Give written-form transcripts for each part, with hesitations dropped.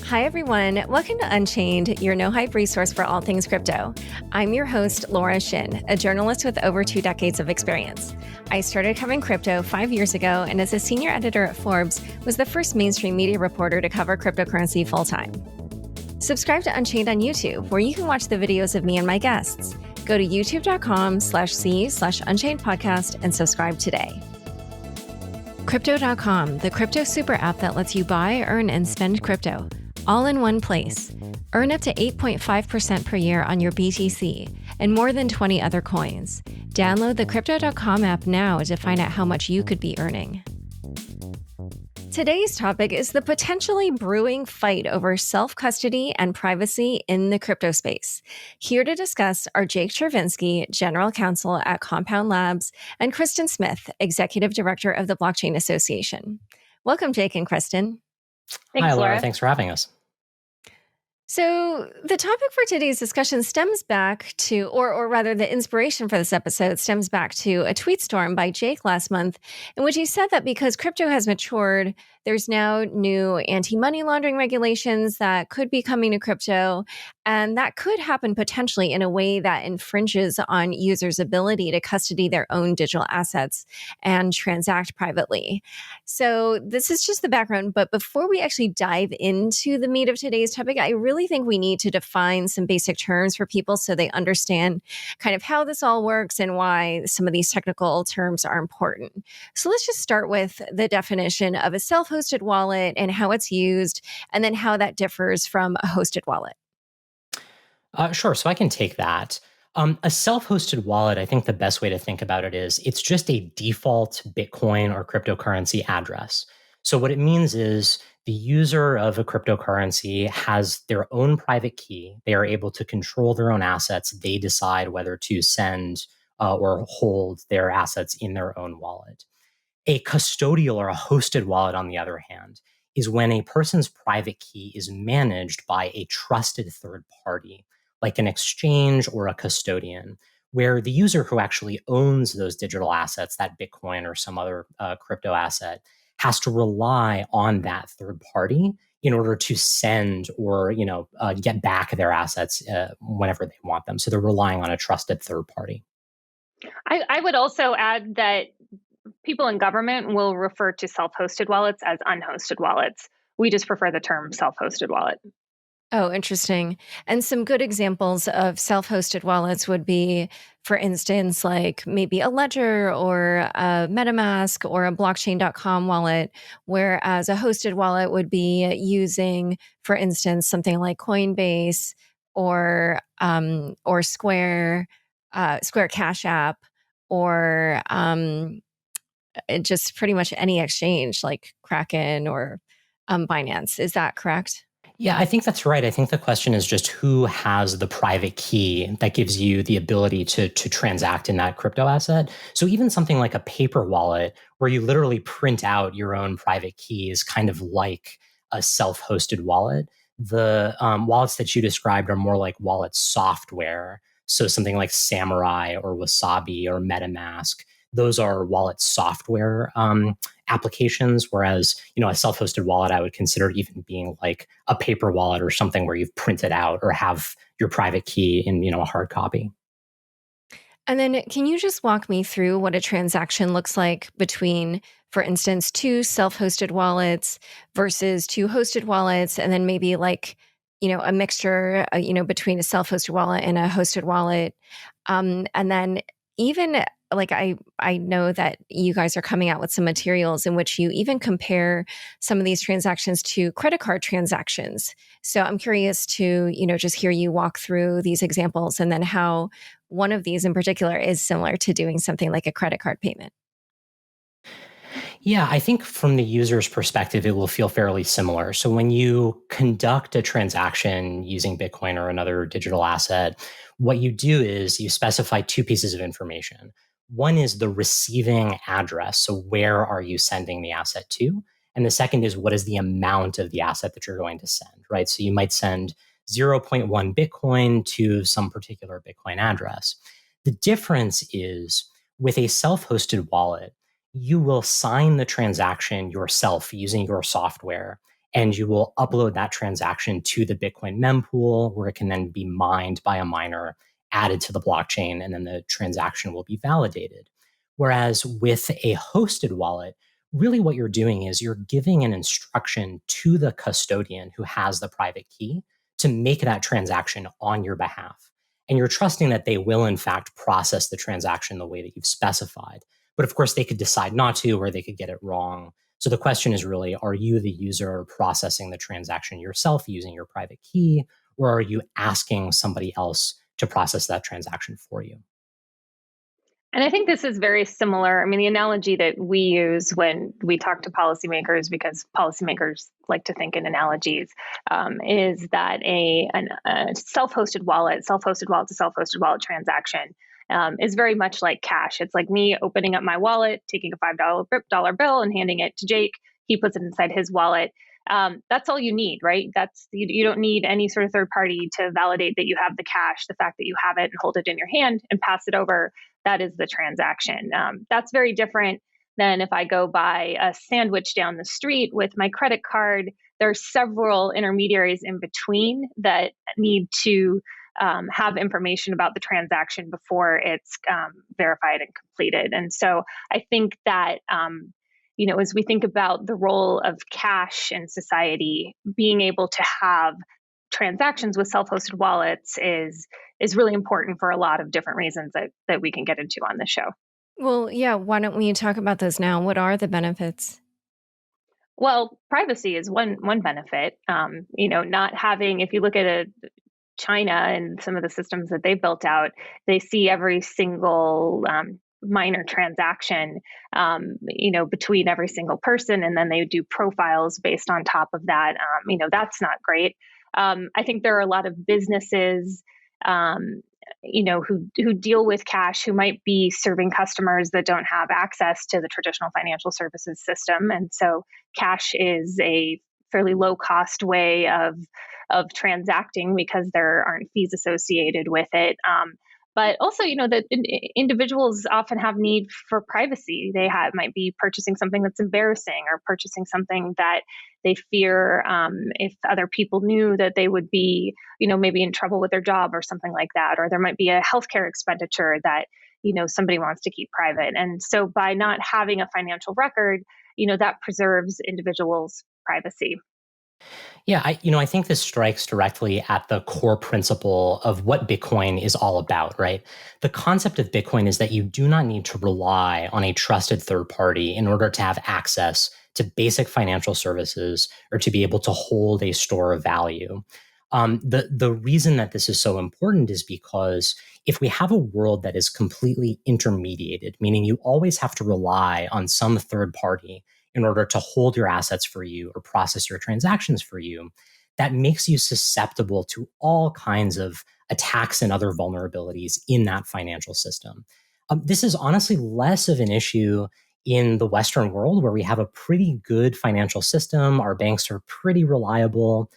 Hi, everyone. Welcome to Unchained, your no-hype resource for all things crypto. I'm your host, Laura Shin, a journalist with over 2 decades of experience. I started covering crypto 5 years ago, and as a senior editor at Forbes, was the first mainstream media reporter to cover cryptocurrency full-time. Subscribe to Unchained on YouTube, where you can watch the videos of me and my guests. Go to youtube.com/c/Unchained podcast and subscribe today. Crypto.com, the crypto super app that lets you buy, earn, and spend crypto, all in one place. Earn up to 8.5% per year on your BTC and more than 20 other coins. Download the Crypto.com app now to find out how much you could be earning. Today's topic is the potentially brewing fight over self-custody and privacy in the crypto space. Here to discuss are Jake Chervinsky, General Counsel at Compound Labs, and Kristin Smith, Executive Director of the Blockchain Association. Welcome, Jake and Kristin. Thanks, Hi, Laura. Thanks for having us. So the topic for today's discussion stems back to, or rather the inspiration for this episode stems back to a tweet storm by Jake last month in which he said that because crypto has matured, there's now new anti-money laundering regulations that could be coming to crypto, and that could happen potentially in a way that infringes on users' ability to custody their own digital assets and transact privately. So this is just the background, but before we actually dive into the meat of today's topic, I really think we need to define some basic terms for people so they understand kind of how this all works and why some of these technical terms are important. So let's just start with the definition of a self-hosted wallet and how it's used, and then how that differs from a hosted wallet. Sure. So I can take that. A self-hosted wallet, I think the best way to think about it is it's just a default Bitcoin or cryptocurrency address. So what it means is the user of a cryptocurrency has their own private key. They are able to control their own assets. They decide whether to send or hold their assets in their own wallet. A custodial or a hosted wallet, on the other hand, is when a person's private key is managed by a trusted third party, like an exchange or a custodian, where the user who actually owns those digital assets, that Bitcoin or some other crypto asset, has to rely on that third party in order to send or get back their assets whenever they want them. So they're relying on a trusted third party. I would also add that people in government will refer to self-hosted wallets as unhosted wallets. We just prefer the term self-hosted wallet. Oh, interesting. And some good examples of self-hosted wallets would be, for instance, like maybe a Ledger or a MetaMask or a blockchain.com wallet, whereas a hosted wallet would be using, for instance, something like Coinbase or Square Cash App, or just pretty much any exchange like Kraken or Binance. Is that correct? Yeah, I think that's right. I think the question is just who has the private key that gives you the ability to transact in that crypto asset. So even something like a paper wallet where you literally print out your own private key is kind of like a self-hosted wallet. The wallets that you described are more like wallet software. So something like Samurai or Wasabi or MetaMask, those are wallet software applications, whereas a self-hosted wallet I would consider even being like a paper wallet or something where you've printed out or have your private key in a hard copy. And then can you just walk me through what a transaction looks like between, for instance, 2 self-hosted wallets versus 2 hosted wallets, and then maybe like a mixture between a self-hosted wallet and a hosted wallet, and then even like I know that you guys are coming out with some materials in which you even compare some of these transactions to credit card transactions. So I'm curious to, just hear you walk through these examples and then how one of these in particular is similar to doing something like a credit card payment. Yeah, I think from the user's perspective, it will feel fairly similar. So when you conduct a transaction using Bitcoin or another digital asset, what you do is you specify 2 pieces of information. One is the receiving address. So where are you sending the asset to? And the second is what is the amount of the asset that you're going to send, right? So you might send 0.1 Bitcoin to some particular Bitcoin address. The difference is with a self-hosted wallet, you will sign the transaction yourself using your software, and you will upload that transaction to the Bitcoin mempool, where it can then be mined by a miner, added to the blockchain, and then the transaction will be validated. Whereas with a hosted wallet, really what you're doing is you're giving an instruction to the custodian who has the private key to make that transaction on your behalf. And you're trusting that they will, in fact, process the transaction the way that you've specified. But of course, they could decide not to, or they could get it wrong. So the question is really, are you the user processing the transaction yourself using your private key, or are you asking somebody else to process that transaction for you? And I think this is very similar. I mean, the analogy that we use when we talk to policymakers, because policymakers like to think in analogies, is that a self-hosted wallet to self-hosted wallet transaction is very much like cash. It's like me opening up my wallet, taking a $5 bill and handing it to Jake. He puts it inside his wallet. That's all you need, right? You don't need any sort of third party to validate that you have the cash. The fact that you have it and hold it in your hand and pass it over, that is the transaction. That's very different than if I go buy a sandwich down the street with my credit card. There are several intermediaries in between that need to have information about the transaction before it's verified and completed. And so I think that as we think about the role of cash in society, being able to have transactions with self-hosted wallets is really important for a lot of different reasons that we can get into on the show. Well, yeah, why don't we talk about those now? What are the benefits? Well, privacy is one benefit. Not having, if you look at China and some of the systems that they built out, they see every single minor transaction, between every single person, and then they do profiles based on top of that. That's not great. I think there are a lot of businesses, who deal with cash, who might be serving customers that don't have access to the traditional financial services system, and so cash is a fairly low cost way of transacting because there aren't fees associated with it. But also, that individuals often have need for privacy. They might be purchasing something that's embarrassing, or purchasing something that they fear if other people knew, that they would be, maybe in trouble with their job or something like that. Or there might be a healthcare expenditure that, somebody wants to keep private. And so by not having a financial record, that preserves individuals' privacy. Yeah, I think this strikes directly at the core principle of what Bitcoin is all about, right? The concept of Bitcoin is that you do not need to rely on a trusted third party in order to have access to basic financial services or to be able to hold a store of value. The reason that this is so important is because if we have a world that is completely intermediated, meaning you always have to rely on some third party in order to hold your assets for you or process your transactions for you, that makes you susceptible to all kinds of attacks and other vulnerabilities in that financial system. This is honestly less of an issue in the Western world, where we have a pretty good financial system. Our banks are pretty reliable.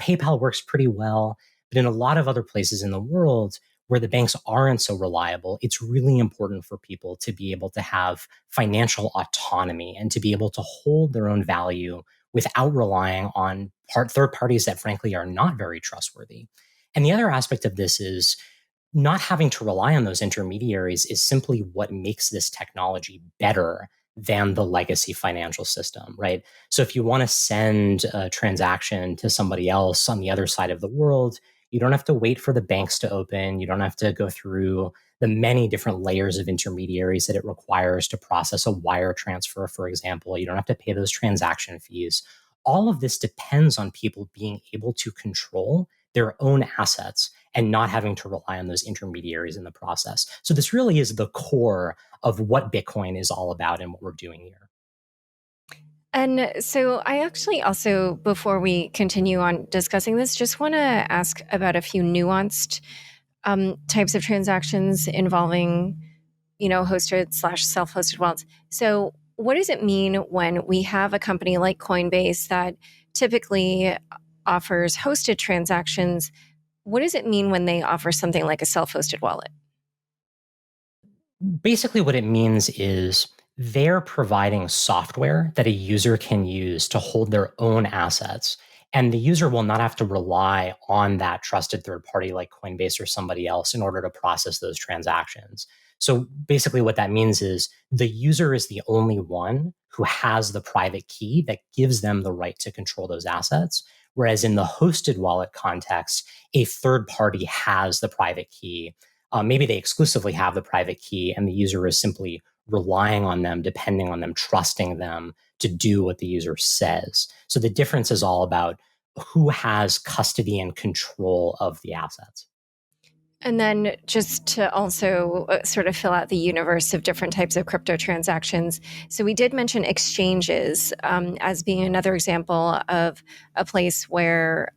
PayPal works pretty well. But in a lot of other places in the world, where the banks aren't so reliable, it's really important for people to be able to have financial autonomy and to be able to hold their own value without relying on third parties that frankly are not very trustworthy. And the other aspect of this is not having to rely on those intermediaries is simply what makes this technology better than the legacy financial system, right? So if you want to send a transaction to somebody else on the other side of the world, you don't have to wait for the banks to open. You don't have to go through the many different layers of intermediaries that it requires to process a wire transfer, for example. You don't have to pay those transaction fees. All of this depends on people being able to control their own assets and not having to rely on those intermediaries in the process. So this really is the core of what Bitcoin is all about and what we're doing here. And so I actually also, before we continue on discussing this, just want to ask about a few nuanced types of transactions involving, hosted/self-hosted wallets. So what does it mean when we have a company like Coinbase that typically offers hosted transactions? What does it mean when they offer something like a self-hosted wallet? Basically, what it means is they're providing software that a user can use to hold their own assets. And the user will not have to rely on that trusted third party like Coinbase or somebody else in order to process those transactions. So basically, what that means is the user is the only one who has the private key that gives them the right to control those assets. Whereas in the hosted wallet context, a third party has the private key. Maybe they exclusively have the private key, and the user is simply relying on them, depending on them, trusting them to do what the user says. So the difference is all about who has custody and control of the assets. And then just to also sort of fill out the universe of different types of crypto transactions. So we did mention exchanges as being another example of a place where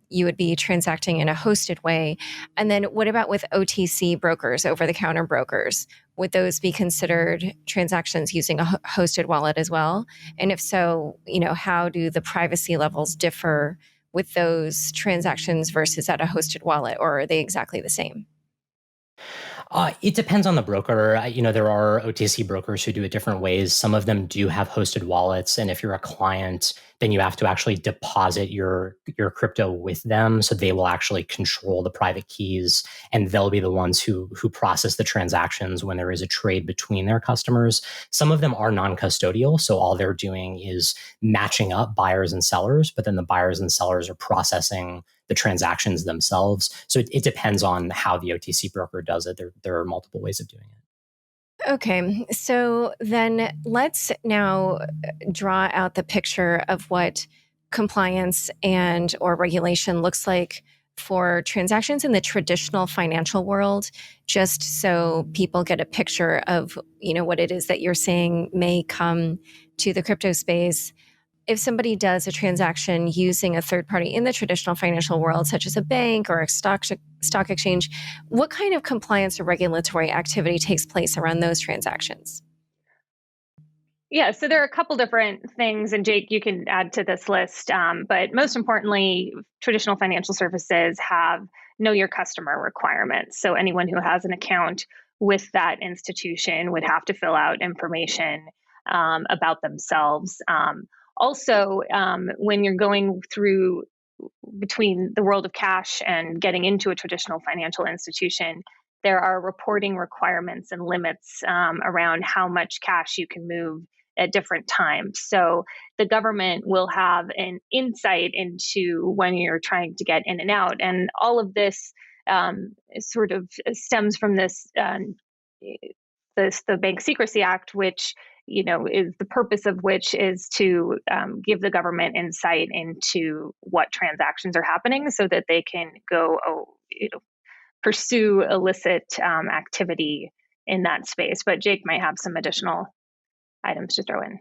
you would be transacting in a hosted way. And then what about with OTC brokers, over-the-counter brokers? Would those be considered transactions using a hosted wallet as well? And if so, how do the privacy levels differ with those transactions versus at a hosted wallet, or are they exactly the same? It depends on the broker. There are OTC brokers who do it different ways. Some of them do have hosted wallets, and if you're a client, then you have to actually deposit your crypto with them, so they will actually control the private keys, and they'll be the ones who process the transactions when there is a trade between their customers. Some of them are non-custodial, so all they're doing is matching up buyers and sellers, but then the buyers and sellers are processing the transactions themselves. So it depends on how the OTC broker does it. There are multiple ways of doing it. Okay, so then let's now draw out the picture of what compliance and or regulation looks like for transactions in the traditional financial world, just so people get a picture of what it is that you're saying may come to the crypto space. If somebody does a transaction using a third party in the traditional financial world, such as a bank or a stock exchange, what kind of compliance or regulatory activity takes place around those transactions? Yeah, so there are a couple different things, and Jake, you can add to this list. But most importantly, traditional financial services have know your customer requirements. So anyone who has an account with that institution would have to fill out information about themselves. Also, when you're going through between the world of cash and getting into a traditional financial institution, there are reporting requirements and limits around how much cash you can move at different times. So the government will have an insight into when you're trying to get in and out. And all of this sort of stems from the Bank Secrecy Act, which is the purpose of which is to give the government insight into what transactions are happening, so that they can go, pursue illicit activity in that space. But Jake might have some additional items to throw in.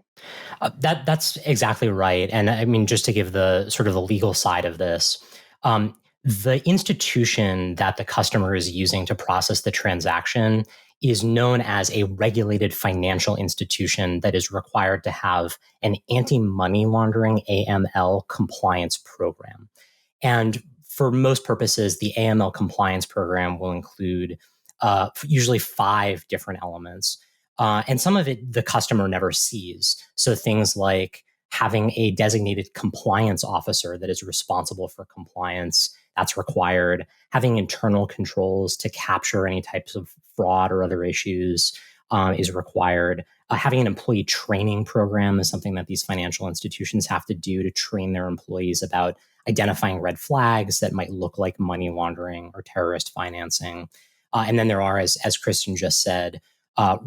That's exactly right. And I mean, just to give the sort of the legal side of this, the institution that the customer is using to process the transaction is known as a regulated financial institution that is required to have an anti-money laundering AML compliance program. And for most purposes, the AML compliance program will include usually 5 different elements. And some of it the customer never sees. So things like having a designated compliance officer that is responsible for compliance, that's required. Having internal controls to capture any types of fraud or other issues is required. Having an employee training program is something that these financial institutions have to do to train their employees about identifying red flags that might look like money laundering or terrorist financing. And then there are, as Kristin just said,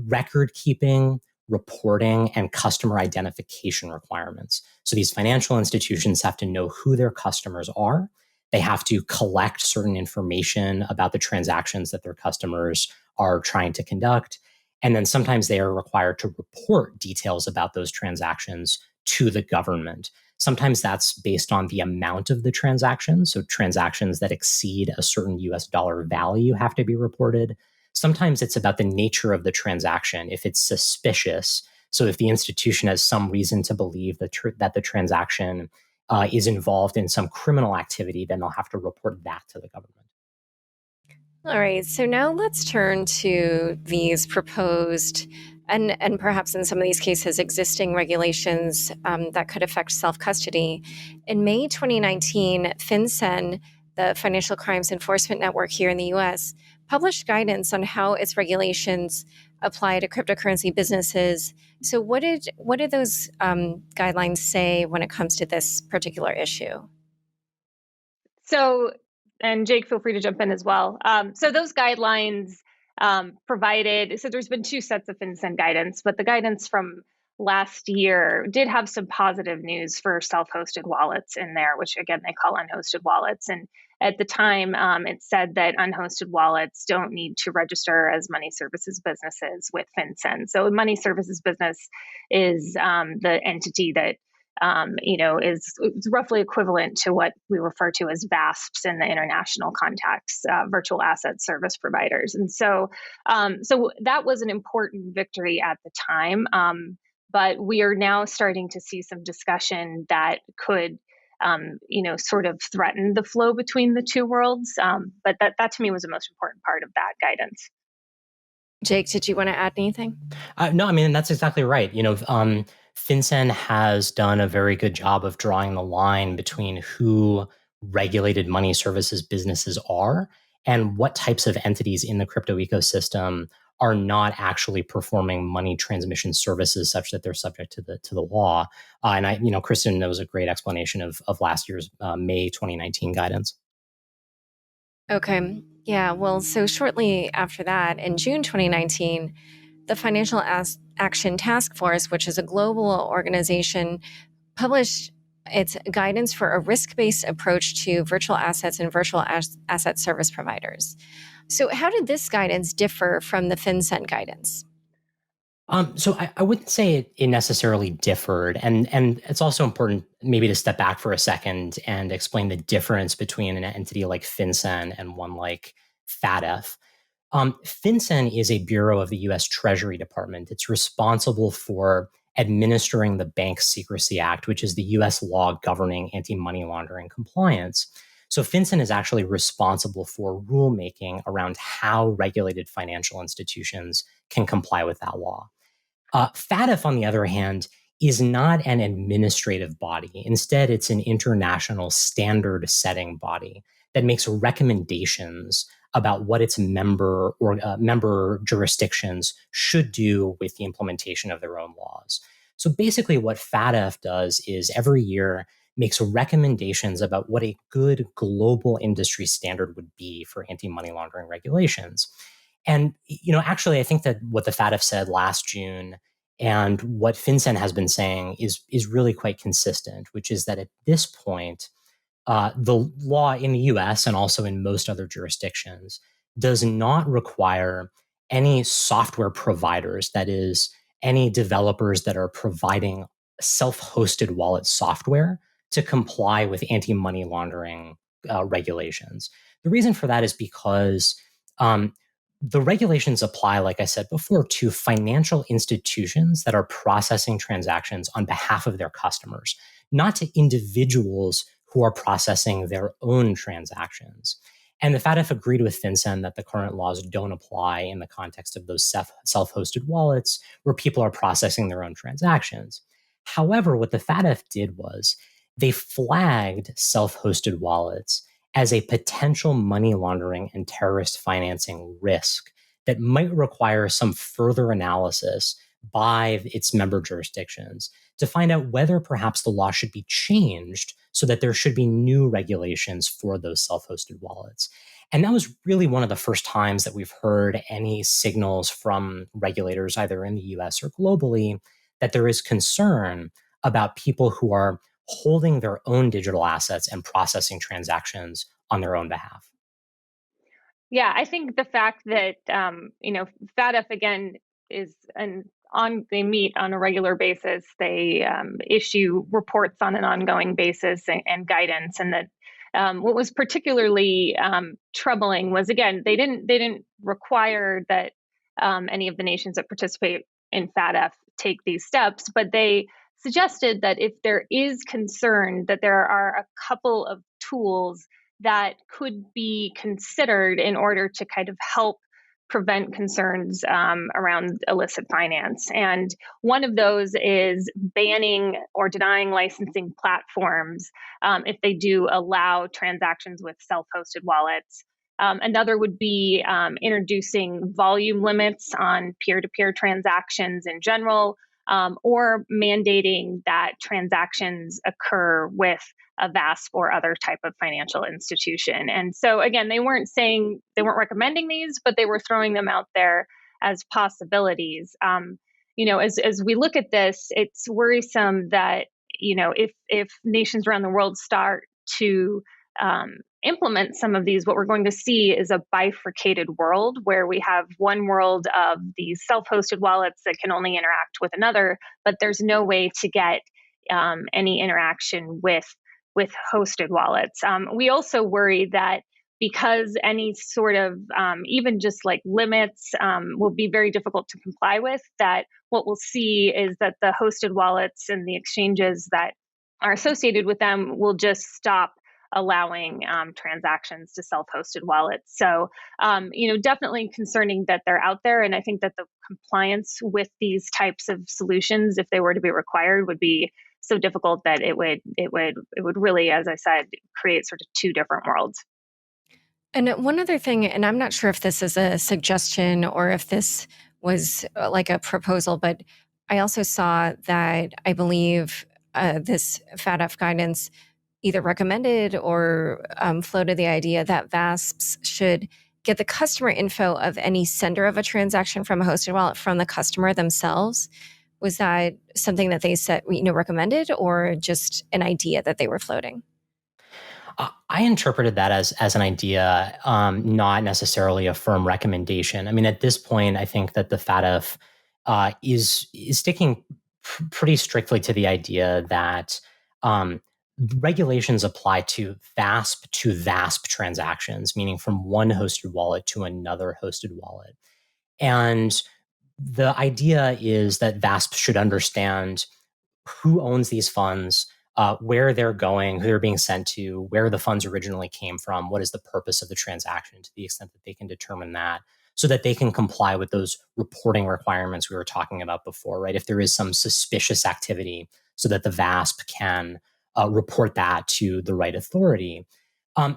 record keeping, reporting, and customer identification requirements. So these financial institutions have to know who their customers are. They have to collect certain information about the transactions that their customers are trying to conduct. And then sometimes they are required to report details about those transactions to the government. Sometimes that's based on the amount of the transaction. So transactions that exceed a certain US dollar value have to be reported. Sometimes it's about the nature of the transaction. If it's suspicious, so if the institution has some reason to believe that the transaction is involved in some criminal activity, then they'll have to report that to the government. All right, so now let's turn to these proposed and perhaps in some of these cases, existing regulations that could affect self-custody. In May 2019, FinCEN, the Financial Crimes Enforcement Network here in the US, published guidance on how its regulations apply to cryptocurrency businesses. So what did those guidelines say when it comes to this particular issue? So, and Jake, feel free to jump in as well. So those guidelines provided, so there's been two sets of FinCEN guidance, but the guidance from last year did have some positive news for self-hosted wallets in there, which again, they call unhosted wallets. And at the time, it said that unhosted wallets don't need to register as money services businesses with FinCEN. So a money services business is the entity that is roughly equivalent to what we refer to as VASPs in the international context, virtual asset service providers. And so that was an important victory at the time. But we are now starting to see some discussion that could, sort of threaten the flow between the two worlds. But that to me was the most important part of that guidance. Jake, did you want to add anything? No, I mean, that's exactly right. FinCEN has done a very good job of drawing the line between who regulated money services businesses are and what types of entities in the crypto ecosystem are not actually performing money transmission services such that they're subject to the law. And Kristin, that was a great explanation of last year's May 2019 guidance. Okay. Yeah. Well, so shortly after that, in June 2019, the Financial Action Task Force, which is a global organization, published its guidance for a risk-based approach to virtual assets and virtual asset service providers. So how did this guidance differ from the FinCEN guidance? So I wouldn't say it necessarily differed. And it's also important maybe to step back for a second and explain the difference between an entity like FinCEN and one like FATF. FinCEN is a bureau of the U.S. Treasury Department. It's responsible for administering the Bank Secrecy Act, which is the U.S. law governing anti-money laundering compliance. So FinCEN is actually responsible for rulemaking around how regulated financial institutions can comply with that law. FATF, on the other hand, is not an administrative body. Instead, it's an international standard setting body that makes recommendations about what its member jurisdictions should do with the implementation of their own laws. So basically what FATF does is every year makes recommendations about what a good global industry standard would be for anti-money laundering regulations. And, actually, I think that what the FATF said last June and what FinCEN has been saying is really quite consistent, which is that at this point, the law in the US and also in most other jurisdictions does not require any software providers, that is, any developers that are providing self-hosted wallet software to comply with anti-money laundering regulations. The reason for that is because the regulations apply, like I said before, to financial institutions that are processing transactions on behalf of their customers, not to individuals who are processing their own transactions. And the FATF agreed with FinCEN that the current laws don't apply in the context of those self-hosted wallets where people are processing their own transactions. However, what the FATF did was they flagged self-hosted wallets as a potential money laundering and terrorist financing risk that might require some further analysis by its member jurisdictions to find out whether perhaps the law should be changed so that there should be new regulations for those self-hosted wallets. And that was really one of the first times that we've heard any signals from regulators, either in the US or globally, that there is concern about people who are holding their own digital assets and processing transactions on their own behalf. Yeah, I think the fact that FATF again is they meet on a regular basis. They issue reports on an ongoing basis and guidance, and that what was particularly troubling was, again, they didn't require that any of the nations that participate in FATF take these steps, but they suggested that if there is concern that there are a couple of tools that could be considered in order to kind of help prevent concerns around illicit finance. And one of those is banning or denying licensing platforms if they do allow transactions with self-hosted wallets. Another would be introducing volume limits on peer-to-peer transactions in general, or mandating that transactions occur with a VASP or other type of financial institution. And so again, they weren't recommending these, but they were throwing them out there as possibilities. As we look at this, it's worrisome that, if nations around the world start to implement some of these, what we're going to see is a bifurcated world where we have one world of these self-hosted wallets that can only interact with another, but there's no way to get any interaction with hosted wallets. We also worry that because any sort of even just like limits will be very difficult to comply with, that what we'll see is that the hosted wallets and the exchanges that are associated with them will just stop allowing transactions to self-hosted wallets. So, definitely concerning that they're out there. And I think that the compliance with these types of solutions, if they were to be required, would be so difficult that it would really, as I said, create sort of two different worlds. And one other thing, and I'm not sure if this is a suggestion or if this was like a proposal, but I also saw that I believe this FATF guidance either recommended or floated the idea that VASPs should get the customer info of any sender of a transaction from a hosted wallet from the customer themselves. Was that something that they said, recommended, or just an idea that they were floating? I interpreted that as an idea, not necessarily a firm recommendation. I mean, at this point, I think that the FATF is sticking pretty strictly to the idea that regulations apply to VASP transactions, meaning from one hosted wallet to another hosted wallet. And the idea is that VASP should understand who owns these funds, where they're going, who they're being sent to, where the funds originally came from, what is the purpose of the transaction, to the extent that they can determine that, so that they can comply with those reporting requirements we were talking about before, right? If there is some suspicious activity, so that the VASP can report that to the right authority.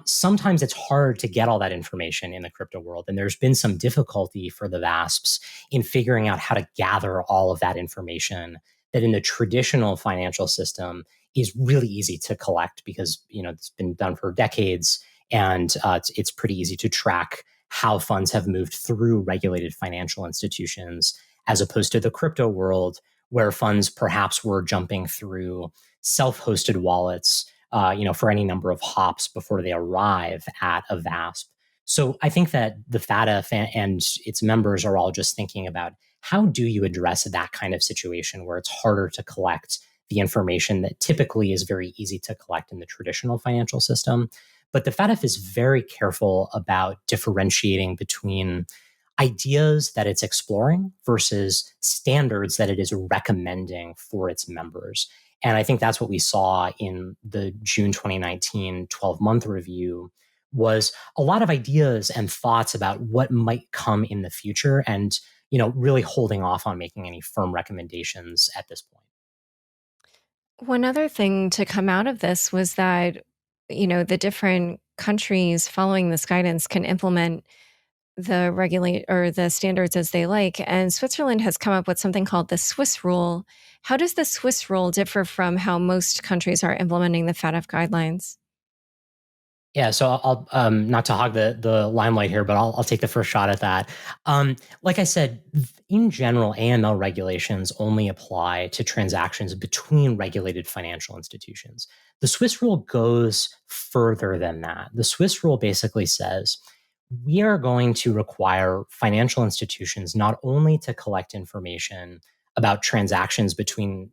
Sometimes it's hard to get all that information in the crypto world, and there's been some difficulty for the VASPs in figuring out how to gather all of that information that in the traditional financial system is really easy to collect because it's been done for decades, and it's pretty easy to track how funds have moved through regulated financial institutions, as opposed to the crypto world where funds perhaps were jumping through self-hosted wallets, for any number of hops before they arrive at a VASP. So I think that the FATF and its members are all just thinking about how do you address that kind of situation where it's harder to collect the information that typically is very easy to collect in the traditional financial system. But the FATF is very careful about differentiating between ideas that it's exploring versus standards that it is recommending for its members. And I think that's what we saw in the June 2019 12-month review, was a lot of ideas and thoughts about what might come in the future, and really holding off on making any firm recommendations at this point. One other thing to come out of this was that, the different countries following this guidance can implement the regulate or the standards as they like. And Switzerland has come up with something called the Swiss rule. How does the Swiss rule differ from how most countries are implementing the FATF guidelines? Yeah, so I'll not to hog the limelight here, but I'll take the first shot at that. Like I said, in general, AML regulations only apply to transactions between regulated financial institutions. The Swiss rule goes further than that. The Swiss rule basically says we are going to require financial institutions not only to collect information about transactions between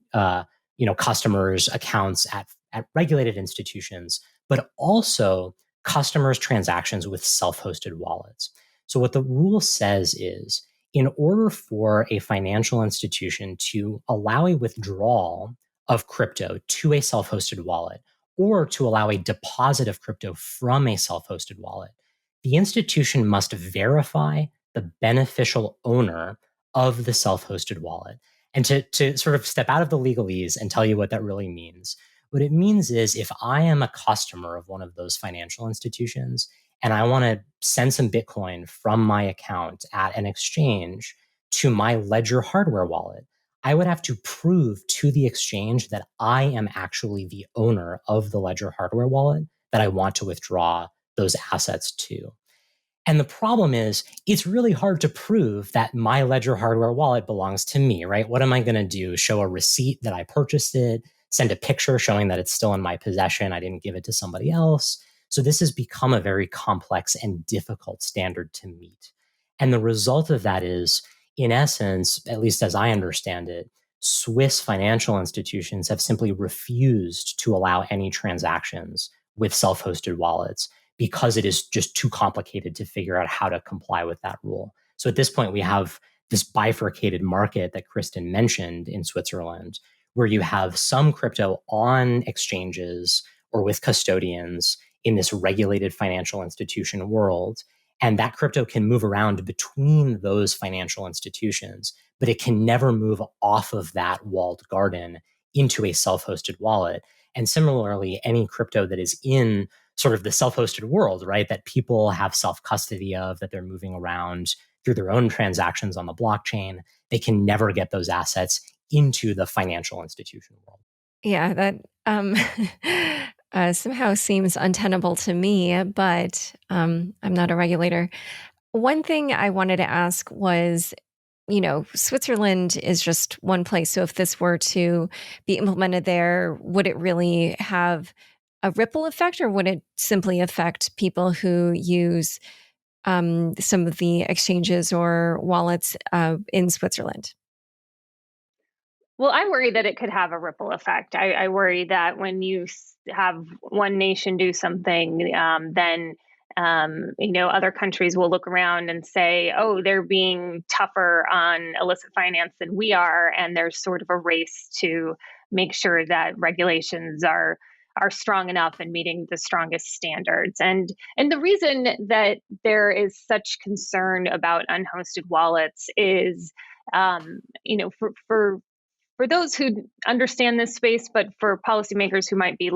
customers' accounts at regulated institutions, but also customers' transactions with self-hosted wallets. So what the rule says is, in order for a financial institution to allow a withdrawal of crypto to a self-hosted wallet, or to allow a deposit of crypto from a self-hosted wallet, the institution must verify the beneficial owner of the self-hosted wallet. And to sort of step out of the legalese and tell you what that really means, what it means is if I am a customer of one of those financial institutions and I want to send some Bitcoin from my account at an exchange to my Ledger hardware wallet, I would have to prove to the exchange that I am actually the owner of the Ledger hardware wallet that I want to withdraw those assets to. And the problem is, it's really hard to prove that my Ledger hardware wallet belongs to me, right? What am I going to do? Show a receipt that I purchased it, send a picture showing that it's still in my possession, I didn't give it to somebody else. So this has become a very complex and difficult standard to meet. And the result of that is, in essence, at least as I understand it, Swiss financial institutions have simply refused to allow any transactions with self-hosted wallets because it is just too complicated to figure out how to comply with that rule. So at this point, we have this bifurcated market that Kristin mentioned in Switzerland, where you have some crypto on exchanges or with custodians in this regulated financial institution world. And that crypto can move around between those financial institutions, but it can never move off of that walled garden into a self-hosted wallet. And similarly, any crypto that is in sort of the self-hosted world, right, that people have self-custody of, that they're moving around through their own transactions on the blockchain, they can never get those assets into the financial institution world. Yeah, that somehow seems untenable to me, but I'm not a regulator. One thing I wanted to ask was, Switzerland is just one place. So if this were to be implemented there, would it really have a ripple effect, or would it simply affect people who use some of the exchanges or wallets in Switzerland? Well, I worry that it could have a ripple effect. I worry that when you have one nation do something, then other countries will look around and say, "Oh, they're being tougher on illicit finance than we are," and there's sort of a race to make sure that regulations are strong enough and meeting the strongest standards. And the reason that there is such concern about unhosted wallets is, for those who understand this space, but for policymakers who might be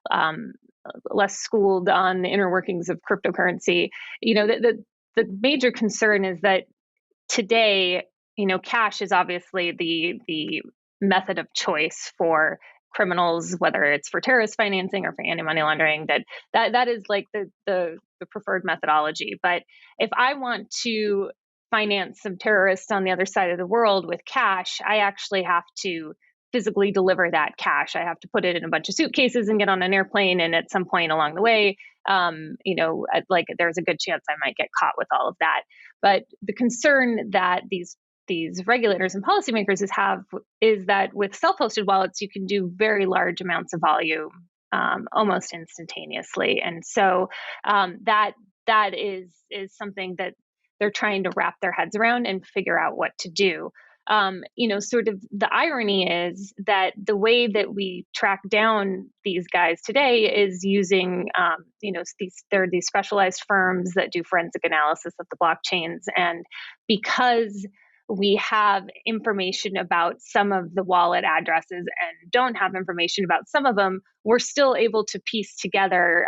um, less schooled on the inner workings of cryptocurrency, the major concern is that today, cash is obviously the method of choice for criminals, whether it's for terrorist financing or for anti-money laundering. That is like the preferred methodology. But if I want to finance some terrorists on the other side of the world with cash, I actually have to physically deliver that cash. I have to put it in a bunch of suitcases and get on an airplane. And at some point along the way, there's a good chance I might get caught with all of that. But the concern that these regulators and policymakers is that with self-hosted wallets, you can do very large amounts of volume almost instantaneously. And so that is something that they're trying to wrap their heads around and figure out what to do. Sort of the irony is that the way that we track down these guys today is using, there are these specialized firms that do forensic analysis of the blockchains. And because we have information about some of the wallet addresses and don't have information about some of them, we're still able to piece together,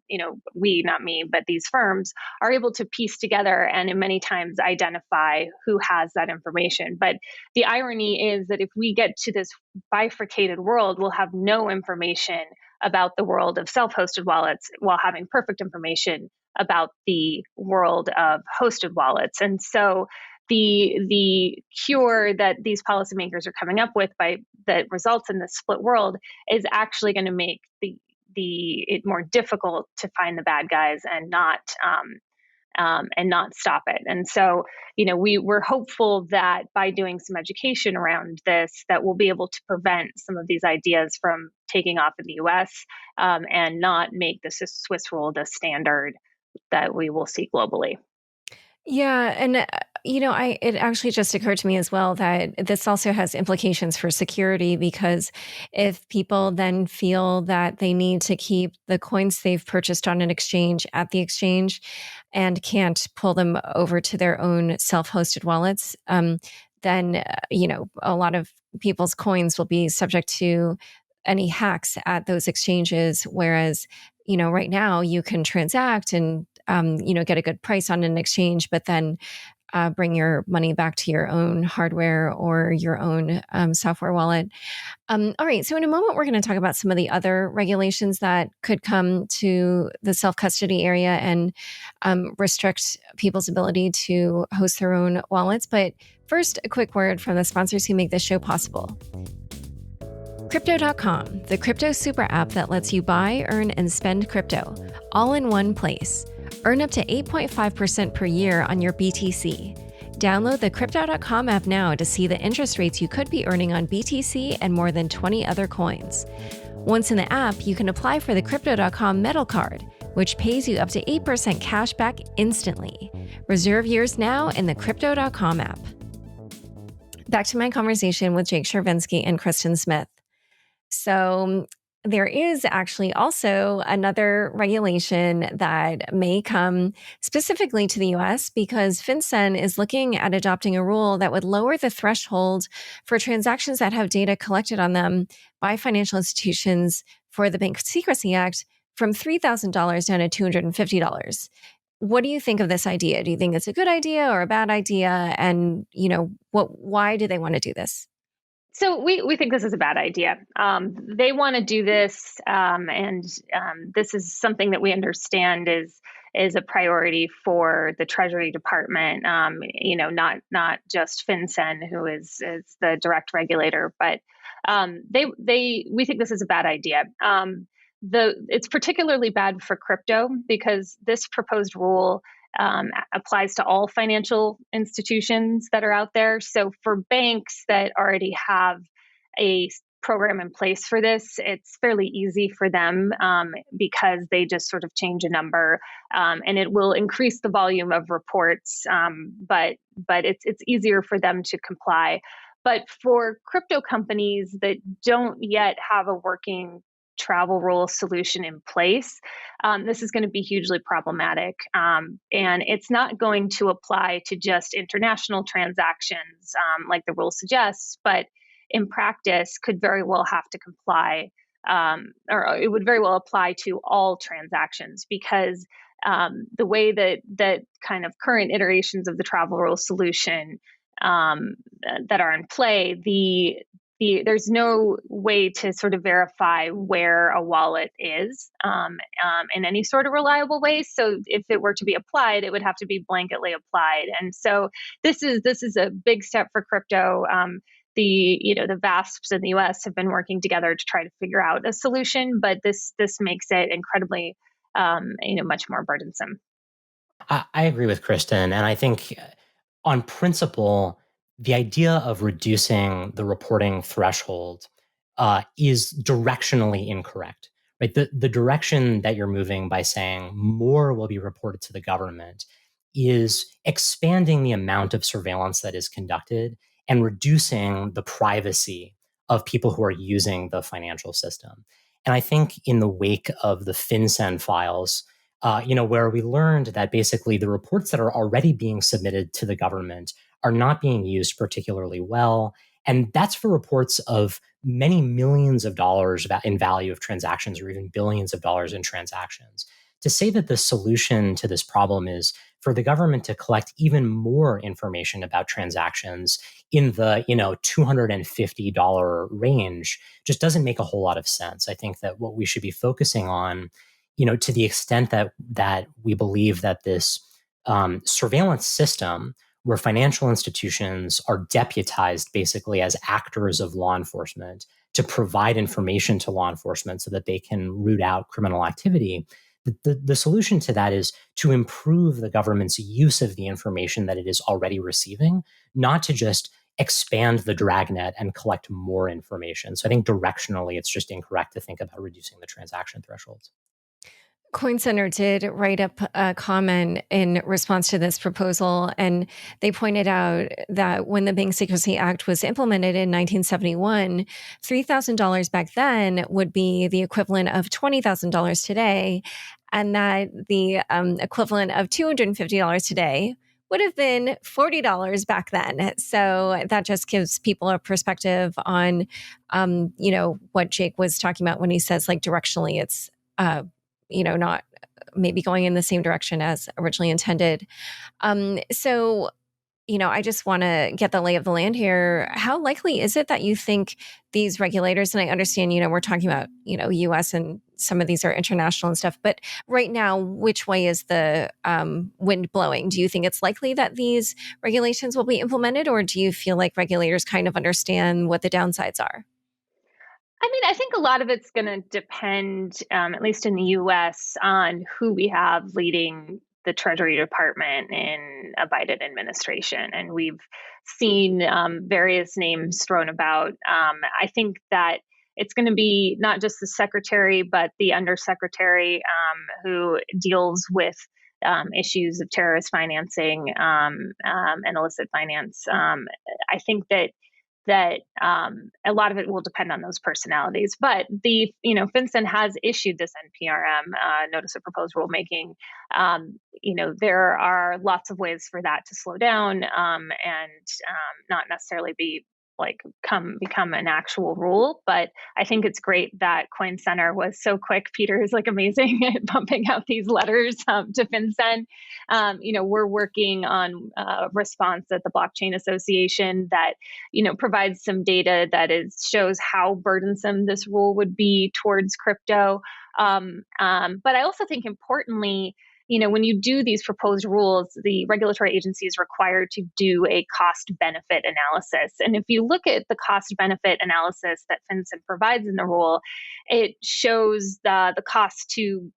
not me, but these firms are able to piece together and many times identify who has that information. But the irony is that if we get to this bifurcated world, we'll have no information about the world of self-hosted wallets while having perfect information about the world of hosted wallets. And so the cure that these policymakers are coming up with that results in this split world is actually going to make it more difficult to find the bad guys and not stop it. And so, we're hopeful that by doing some education around this, that we'll be able to prevent some of these ideas from taking off in the U.S. And not make the Swiss rule the standard that we will see globally. Yeah, and it actually just occurred to me as well that this also has implications for security, because if people then feel that they need to keep the coins they've purchased on an exchange at the exchange and can't pull them over to their own self-hosted wallets, then a lot of people's coins will be subject to any hacks at those exchanges. Whereas, right now you can transact and get a good price on an exchange, but then bring your money back to your own hardware or your own software wallet. All right. So, in a moment, we're going to talk about some of the other regulations that could come to the self custody area and restrict people's ability to host their own wallets. But first, a quick word from the sponsors who make this show possible. Crypto.com, the crypto super app that lets you buy, earn, and spend crypto all in one place. Earn up to 8.5% per year on your BTC. Download the Crypto.com app now to see the interest rates you could be earning on BTC and more than 20 other coins. Once in the app, you can apply for the Crypto.com Metal Card, which pays you up to 8% cash back instantly. Reserve yours now in the Crypto.com app. Back to my conversation with Jake Chervinsky and Kristin Smith. So there is actually also another regulation that may come specifically to the US, because FinCEN is looking at adopting a rule that would lower the threshold for transactions that have data collected on them by financial institutions for the Bank Secrecy Act from $3,000 down to $250. What do you think of this idea? Do you think it's a good idea or a bad idea? And, why do they want to do this? So we think this is a bad idea. They want to do this, and this is something that we understand is a priority for the Treasury Department. Not just FinCEN, who is the direct regulator, but we think this is a bad idea. It's particularly bad for crypto because this proposed rule applies to all financial institutions that are out there. So for banks that already have a program in place for this, it's fairly easy for them because they just sort of change a number, and it will increase the volume of reports, but it's easier for them to comply. But for crypto companies that don't yet have a working travel rule solution in place, this is going to be hugely problematic. And it's not going to apply to just international transactions like the rule suggests, but in practice could very well have to comply, or it would very well apply to all transactions, because the way that kind of current iterations of the travel rule solution that are in play, there's no way to sort of verify where a wallet is in any sort of reliable way. So if it were to be applied, it would have to be blanketly applied. And so this is a big step for crypto. The VASPs in the US have been working together to try to figure out a solution, but this makes it incredibly much more burdensome. I agree with Kristin, and I think on principle, the idea of reducing the reporting threshold is directionally incorrect. Right? The direction that you're moving by saying more will be reported to the government is expanding the amount of surveillance that is conducted and reducing the privacy of people who are using the financial system. And I think in the wake of the FinCEN files, where we learned that basically the reports that are already being submitted to the government are not being used particularly well. And that's for reports of many millions of dollars in value of transactions, or even billions of dollars in transactions. To say that the solution to this problem is for the government to collect even more information about transactions in the $250 range just doesn't make a whole lot of sense. I think that what we should be focusing on, to the extent that we believe that this surveillance system, where financial institutions are deputized basically as actors of law enforcement to provide information to law enforcement so that they can root out criminal activity, the solution to that is to improve the government's use of the information that it is already receiving, not to just expand the dragnet and collect more information. So I think directionally, it's just incorrect to think about reducing the transaction thresholds. CoinCenter did write up a comment in response to this proposal, and they pointed out that when the Bank Secrecy Act was implemented in 1971, $3,000 back then would be the equivalent of $20,000 today, and that the equivalent of $250 today would have been $40 back then. So that just gives people a perspective on, what Jake was talking about when he says, like, directionally, it's not maybe going in the same direction as originally intended. So, I just want to get the lay of the land here. How likely is it that you think these regulators, and I understand, we're talking about, US and some of these are international and stuff, but right now, which way is the wind blowing? Do you think it's likely that these regulations will be implemented, or do you feel like regulators kind of understand what the downsides are? I mean, I think a lot of it's going to depend, at least in the US, on who we have leading the Treasury Department in a Biden administration. And we've seen various names thrown about. I think that it's going to be not just the secretary, but the undersecretary who deals with issues of terrorist financing and illicit finance. I think that a lot of it will depend on those personalities. But the FinCEN has issued this NPRM notice of proposed rulemaking. There are lots of ways for that to slow down and not necessarily be become an actual rule. But I think it's great that Coin Center was so quick. Peter is amazing at pumping out these letters to FinCEN. We're working on a response at the Blockchain Association that provides some data that shows how burdensome this rule would be towards crypto. But I also think importantly, when you do these proposed rules, the regulatory agency is required to do a cost-benefit analysis. And if you look at the cost-benefit analysis that FinCEN provides in the rule, it shows the cost to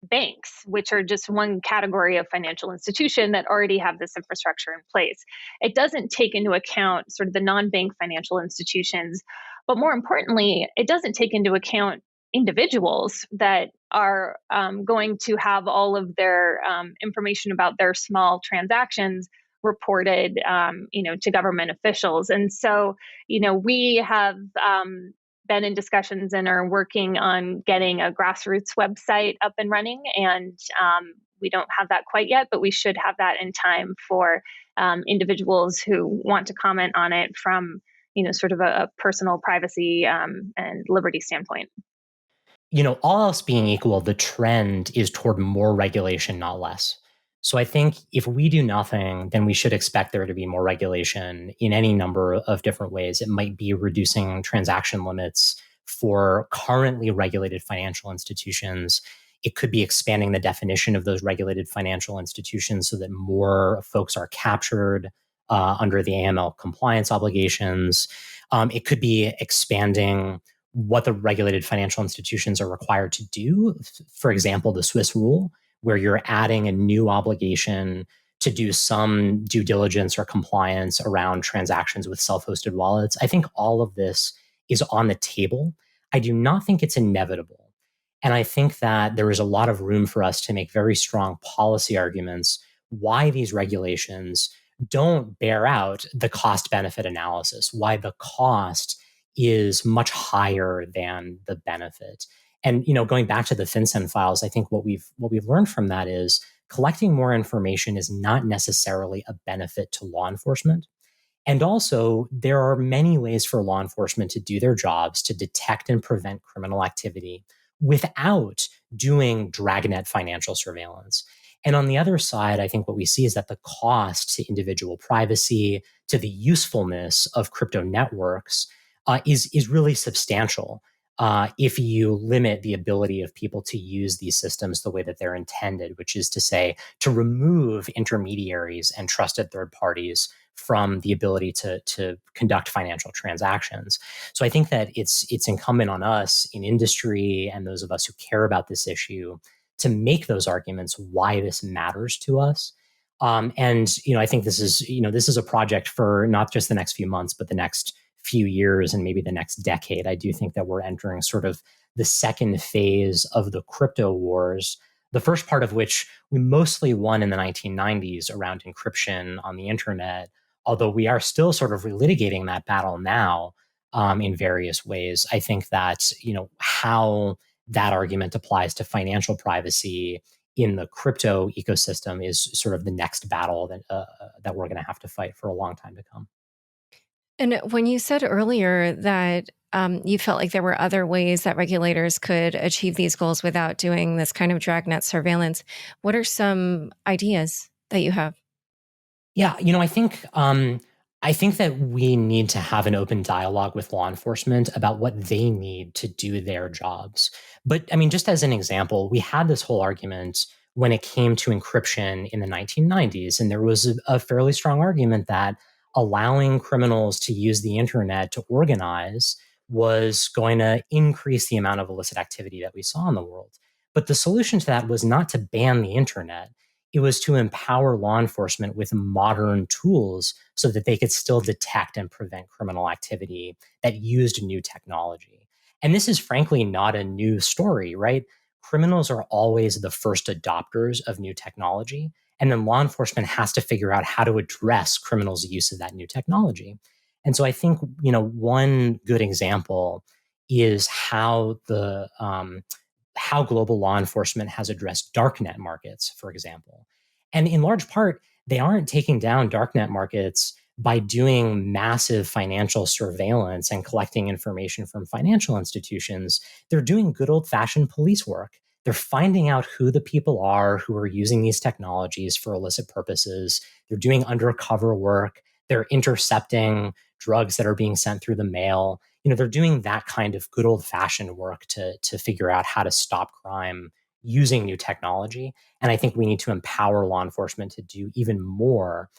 banks, which are just one category of financial institution that already have this infrastructure in place. It doesn't take into account sort of the non-bank financial institutions, but more importantly, it doesn't take into account individuals that are going to have all of their information about their small transactions reported, to government officials. And so, we have been in discussions and are working on getting a grassroots website up and running. And we don't have that quite yet, but we should have that in time for individuals who want to comment on it from, sort of a personal privacy and liberty standpoint. All else being equal, the trend is toward more regulation, not less. So I think if we do nothing, then we should expect there to be more regulation in any number of different ways. It might be reducing transaction limits for currently regulated financial institutions. It could be expanding the definition of those regulated financial institutions so that more folks are captured under the AML compliance obligations. It could be expanding what the regulated financial institutions are required to do. For example, the Swiss rule, where you're adding a new obligation to do some due diligence or compliance around transactions with self-hosted wallets. I think all of this is on the table. I do not think it's inevitable. And I think that there is a lot of room for us to make very strong policy arguments why these regulations don't bear out the cost-benefit analysis, why the cost is much higher than the benefit. And going back to the FinCEN files, I think what we've learned from that is collecting more information is not necessarily a benefit to law enforcement. And also, there are many ways for law enforcement to do their jobs to detect and prevent criminal activity without doing dragnet financial surveillance. And on the other side, I think what we see is that the cost to individual privacy, to the usefulness of crypto networks, is really substantial if you limit the ability of people to use these systems the way that they're intended, which is to say, to remove intermediaries and trusted third parties from the ability to conduct financial transactions. So I think that it's incumbent on us in industry and those of us who care about this issue to make those arguments why this matters to us. And I think this is a project for not just the next few months, but the next few years and maybe the next decade. I do think that we're entering sort of the second phase of the crypto wars The first part of which we mostly won in the 1990s around encryption on the internet, although we are still sort of relitigating that battle now in various ways. I think that, how that argument applies to financial privacy in the crypto ecosystem is sort of the next battle that we're going to have to fight for a long time to come. And when you said earlier that you felt like there were other ways that regulators could achieve these goals without doing this kind of dragnet surveillance, what are some ideas that you have? Yeah, I think that we need to have an open dialogue with law enforcement about what they need to do their jobs. But I mean, just as an example, we had this whole argument when it came to encryption in the 1990s, and there was a fairly strong argument that allowing criminals to use the internet to organize was going to increase the amount of illicit activity that we saw in the world. But the solution to that was not to ban the internet. It was to empower law enforcement with modern tools so that they could still detect and prevent criminal activity that used new technology. And this is frankly not a new story, right? Criminals are always the first adopters of new technology. And then law enforcement has to figure out how to address criminals' use of that new technology. And so I think, one good example is how global law enforcement has addressed darknet markets, for example. And in large part, they aren't taking down darknet markets by doing massive financial surveillance and collecting information from financial institutions. They're doing good old fashioned police work. They're finding out who the people are who are using these technologies for illicit purposes. They're doing undercover work. They're intercepting drugs that are being sent through the mail. They're doing that kind of good old fashioned work to figure out how to stop crime using new technology. And I think we need to empower law enforcement to do even more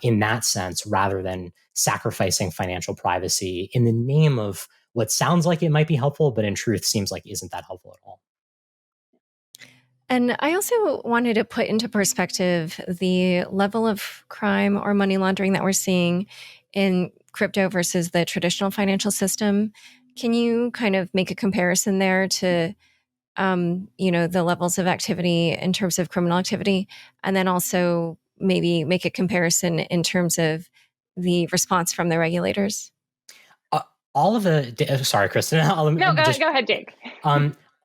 in that sense, rather than sacrificing financial privacy in the name of what sounds like it might be helpful, but in truth seems like isn't that helpful at all. And I also wanted to put into perspective the level of crime or money laundering that we're seeing in crypto versus the traditional financial system. Can you kind of make a comparison there to, the levels of activity in terms of criminal activity, and then also maybe make a comparison in terms of the response from the regulators? All of the sorry, Kristin. No, go ahead, Jake.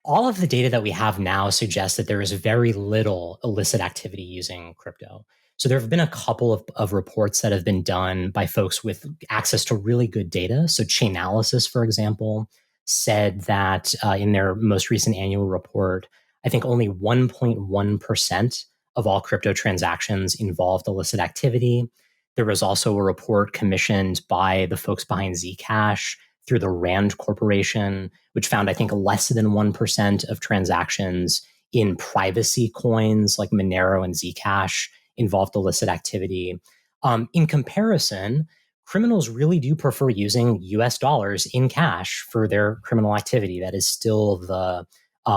All of the data that we have now suggests that there is very little illicit activity using crypto. So there have been a couple of reports that have been done by folks with access to really good data. So Chainalysis, for example, said that in their most recent annual report, I think only 1.1% of all crypto transactions involved illicit activity. There was also a report commissioned by the folks behind Zcash through the Rand Corporation, which found, I think, less than 1% of transactions in privacy coins like Monero and Zcash involved illicit activity. In comparison, criminals really do prefer using US dollars in cash for their criminal activity. That is still the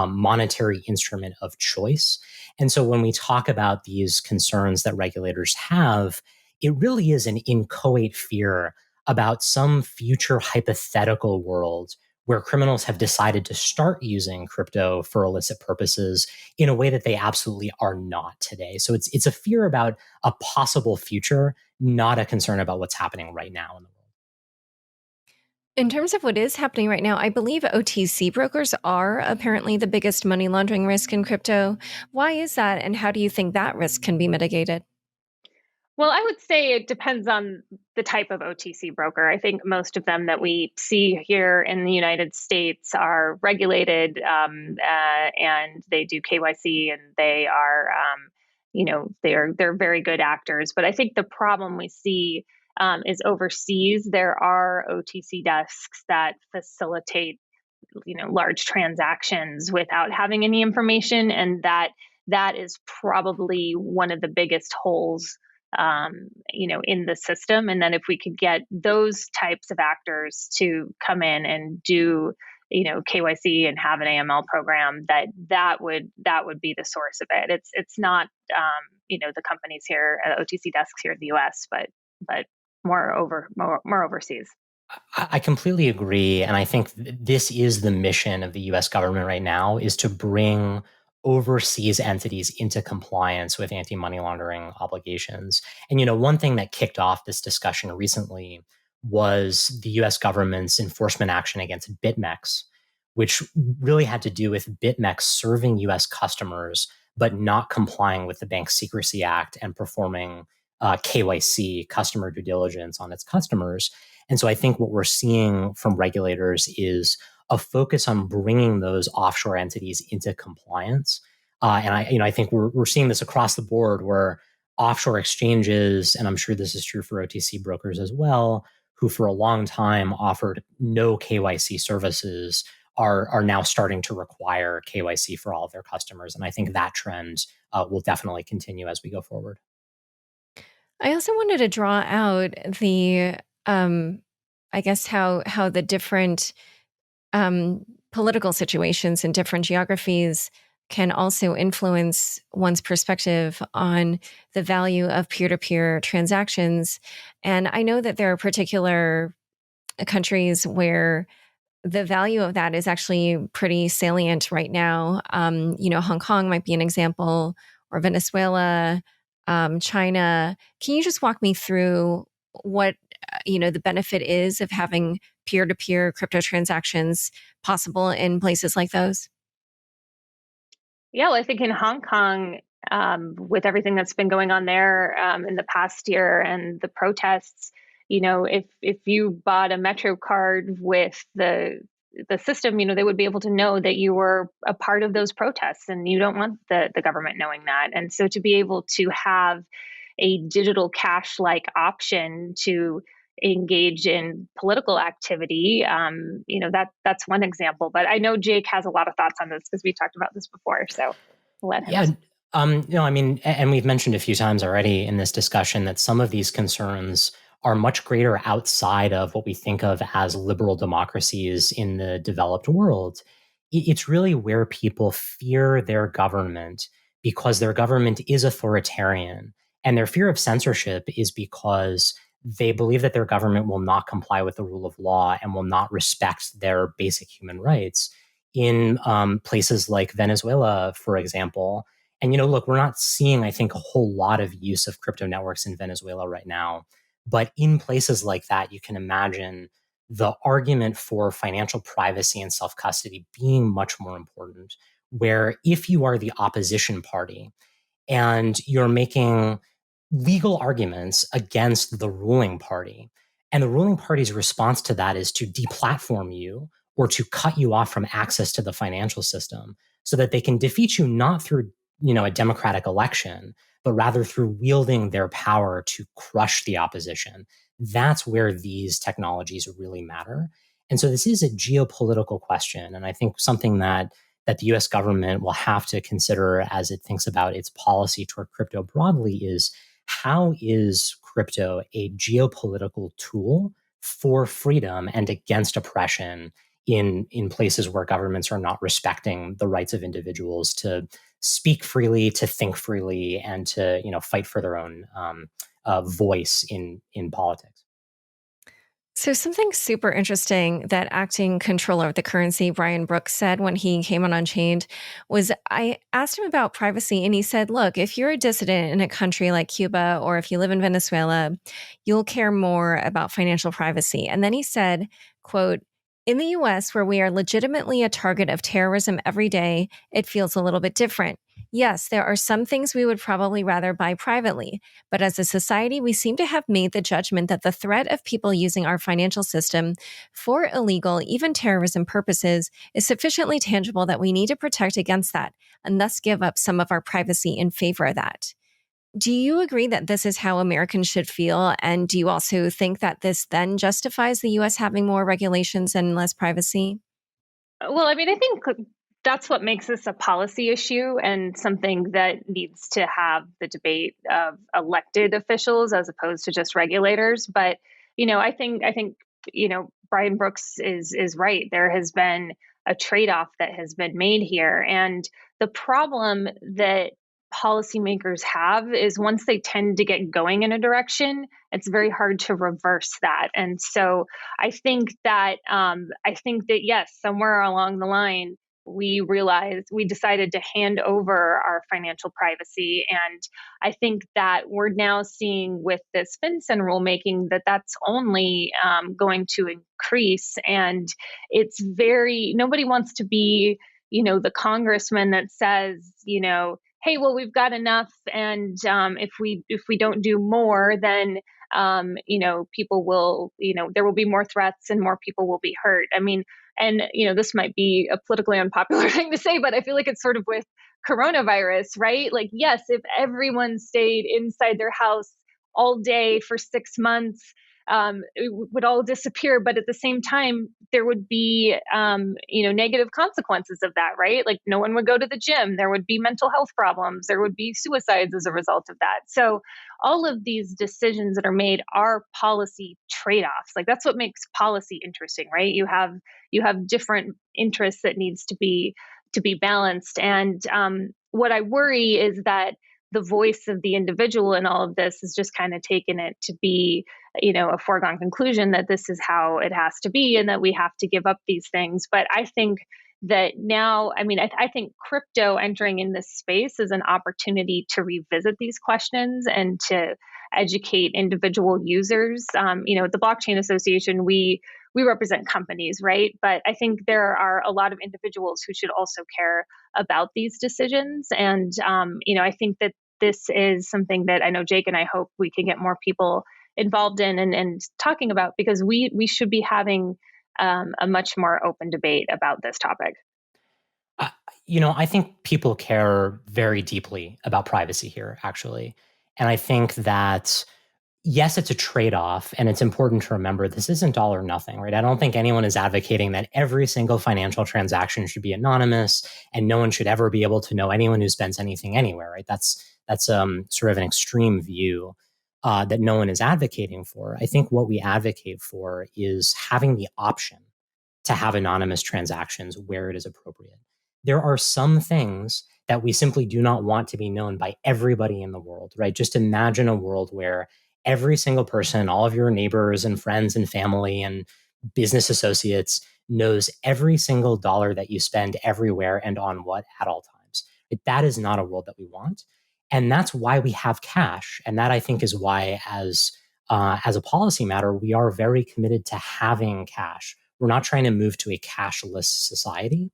monetary instrument of choice. And so when we talk about these concerns that regulators have, it really is an inchoate fear about some future hypothetical world where criminals have decided to start using crypto for illicit purposes in a way that they absolutely are not today. So it's a fear about a possible future, not a concern about what's happening right now in the world. In terms of what is happening right now, I believe OTC brokers are apparently the biggest money laundering risk in crypto. Why is that, and how do you think that risk can be mitigated? Well, I would say it depends on the type of OTC broker. I think most of them that we see here in the United States are regulated, and they do KYC, and they are, they're very good actors. But I think the problem we see is overseas. There are OTC desks that facilitate, large transactions without having any information, and that is probably one of the biggest holes in the system. And then if we could get those types of actors to come in and do, KYC and have an AML program, that would be the source of it. It's not, the companies here, OTC desks here in the U.S., but more overseas. I completely agree. And I think this is the mission of the US government right now, is to bring overseas entities into compliance with anti-money laundering obligations. And, one thing that kicked off this discussion recently was the US government's enforcement action against BitMEX, which really had to do with BitMEX serving US customers, but not complying with the Bank Secrecy Act and performing KYC, customer due diligence, on its customers. And so I think what we're seeing from regulators is a focus on bringing those offshore entities into compliance. And I think we're seeing this across the board where offshore exchanges, and I'm sure this is true for OTC brokers as well, who for a long time offered no KYC services, are now starting to require KYC for all of their customers. And I think that trend will definitely continue as we go forward. I also wanted to draw out the, I guess, how the different political situations in different geographies can also influence one's perspective on the value of peer-to-peer transactions. And I know that there are particular countries where the value of that is actually pretty salient right now. Hong Kong might be an example, or Venezuela, China. Can you just walk me through what the benefit is of having peer-to-peer crypto transactions possible in places like those? Yeah, well, I think in Hong Kong, with everything that's been going on there in the past year and the protests, if you bought a Metro card with the system, they would be able to know that you were a part of those protests, and you don't want the government knowing that. And so to be able to have a digital cash-like option to engage in political activity, that's one example. But I know Jake has a lot of thoughts on this because we talked about this before. So let him. Yeah. And we've mentioned a few times already in this discussion that some of these concerns are much greater outside of what we think of as liberal democracies in the developed world. It's really where people fear their government because their government is authoritarian. And their fear of censorship is because they believe that their government will not comply with the rule of law and will not respect their basic human rights. In places like Venezuela, for example. And, look, we're not seeing, I think, a whole lot of use of crypto networks in Venezuela right now. But in places like that, you can imagine the argument for financial privacy and self-custody being much more important, where if you are the opposition party and you're making legal arguments against the ruling party, and the ruling party's response to that is to deplatform you or to cut you off from access to the financial system so that they can defeat you not through, a democratic election, but rather through wielding their power to crush the opposition. That's where these technologies really matter. And so this is a geopolitical question. And I think something that the US government will have to consider as it thinks about its policy toward crypto broadly is, how is crypto a geopolitical tool for freedom and against oppression in places where governments are not respecting the rights of individuals to speak freely, to think freely, and to fight for their own voice in politics? So something super interesting that acting controller of the currency, Brian Brooks, said when he came on Unchained was, I asked him about privacy, and he said, look, if you're a dissident in a country like Cuba, or if you live in Venezuela, you'll care more about financial privacy. And then he said, quote, in the US, where we are legitimately a target of terrorism every day, it feels a little bit different. Yes, there are some things we would probably rather buy privately, but as a society, we seem to have made the judgment that the threat of people using our financial system for illegal, even terrorism purposes is sufficiently tangible that we need to protect against that and thus give up some of our privacy in favor of that. Do you agree that this is how Americans should feel? And do you also think that this then justifies the US having more regulations and less privacy? Well, I think that's what makes this a policy issue and something that needs to have the debate of elected officials as opposed to just regulators. But, I think, Brian Brooks is right. There has been a trade-off that has been made here. And the problem that policymakers have is once they tend to get going in a direction, it's very hard to reverse that. And so I think that yes, somewhere along the line, we decided to hand over our financial privacy. And I think that we're now seeing with this FinCEN rulemaking that that's only going to increase. And nobody wants to be, the congressman that says, hey, well, we've got enough, and if we don't do more, then people will, there will be more threats and more people will be hurt. I mean, and this might be a politically unpopular thing to say, but I feel like it's sort of with coronavirus, right? Like, yes, if everyone stayed inside their house all day for 6 months, it would all disappear. But at the same time, there would be, negative consequences of that, right? Like no one would go to the gym. There would be mental health problems. There would be suicides as a result of that. So all of these decisions that are made are policy trade-offs. Like that's what makes policy interesting, right? You have different interests that needs to be balanced. And what I worry is that the voice of the individual in all of this is just kind of taken it to be, a foregone conclusion that this is how it has to be and that we have to give up these things. But I think that now, I think crypto entering in this space is an opportunity to revisit these questions and to educate individual users. At the Blockchain Association, we represent companies, right? But I think there are a lot of individuals who should also care about these decisions. And, I think that this is something that I know Jake and I hope we can get more people involved in and talking about, because we should be having a much more open debate about this topic. I think people care very deeply about privacy here, actually. And I think that, yes, it's a trade-off, and it's important to remember this isn't all or nothing, right? I don't think anyone is advocating that every single financial transaction should be anonymous and no one should ever be able to know anyone who spends anything anywhere, right? That's sort of an extreme view that no one is advocating for. I think what we advocate for is having the option to have anonymous transactions where it is appropriate. There are some things that we simply do not want to be known by everybody in the world, right? Just imagine a world where every single person, all of your neighbors and friends and family and business associates knows every single dollar that you spend everywhere and on what at all times. That is not a world that we want. And that's why we have cash. And that, I think, is why, as a policy matter, we are very committed to having cash. We're not trying to move to a cashless society.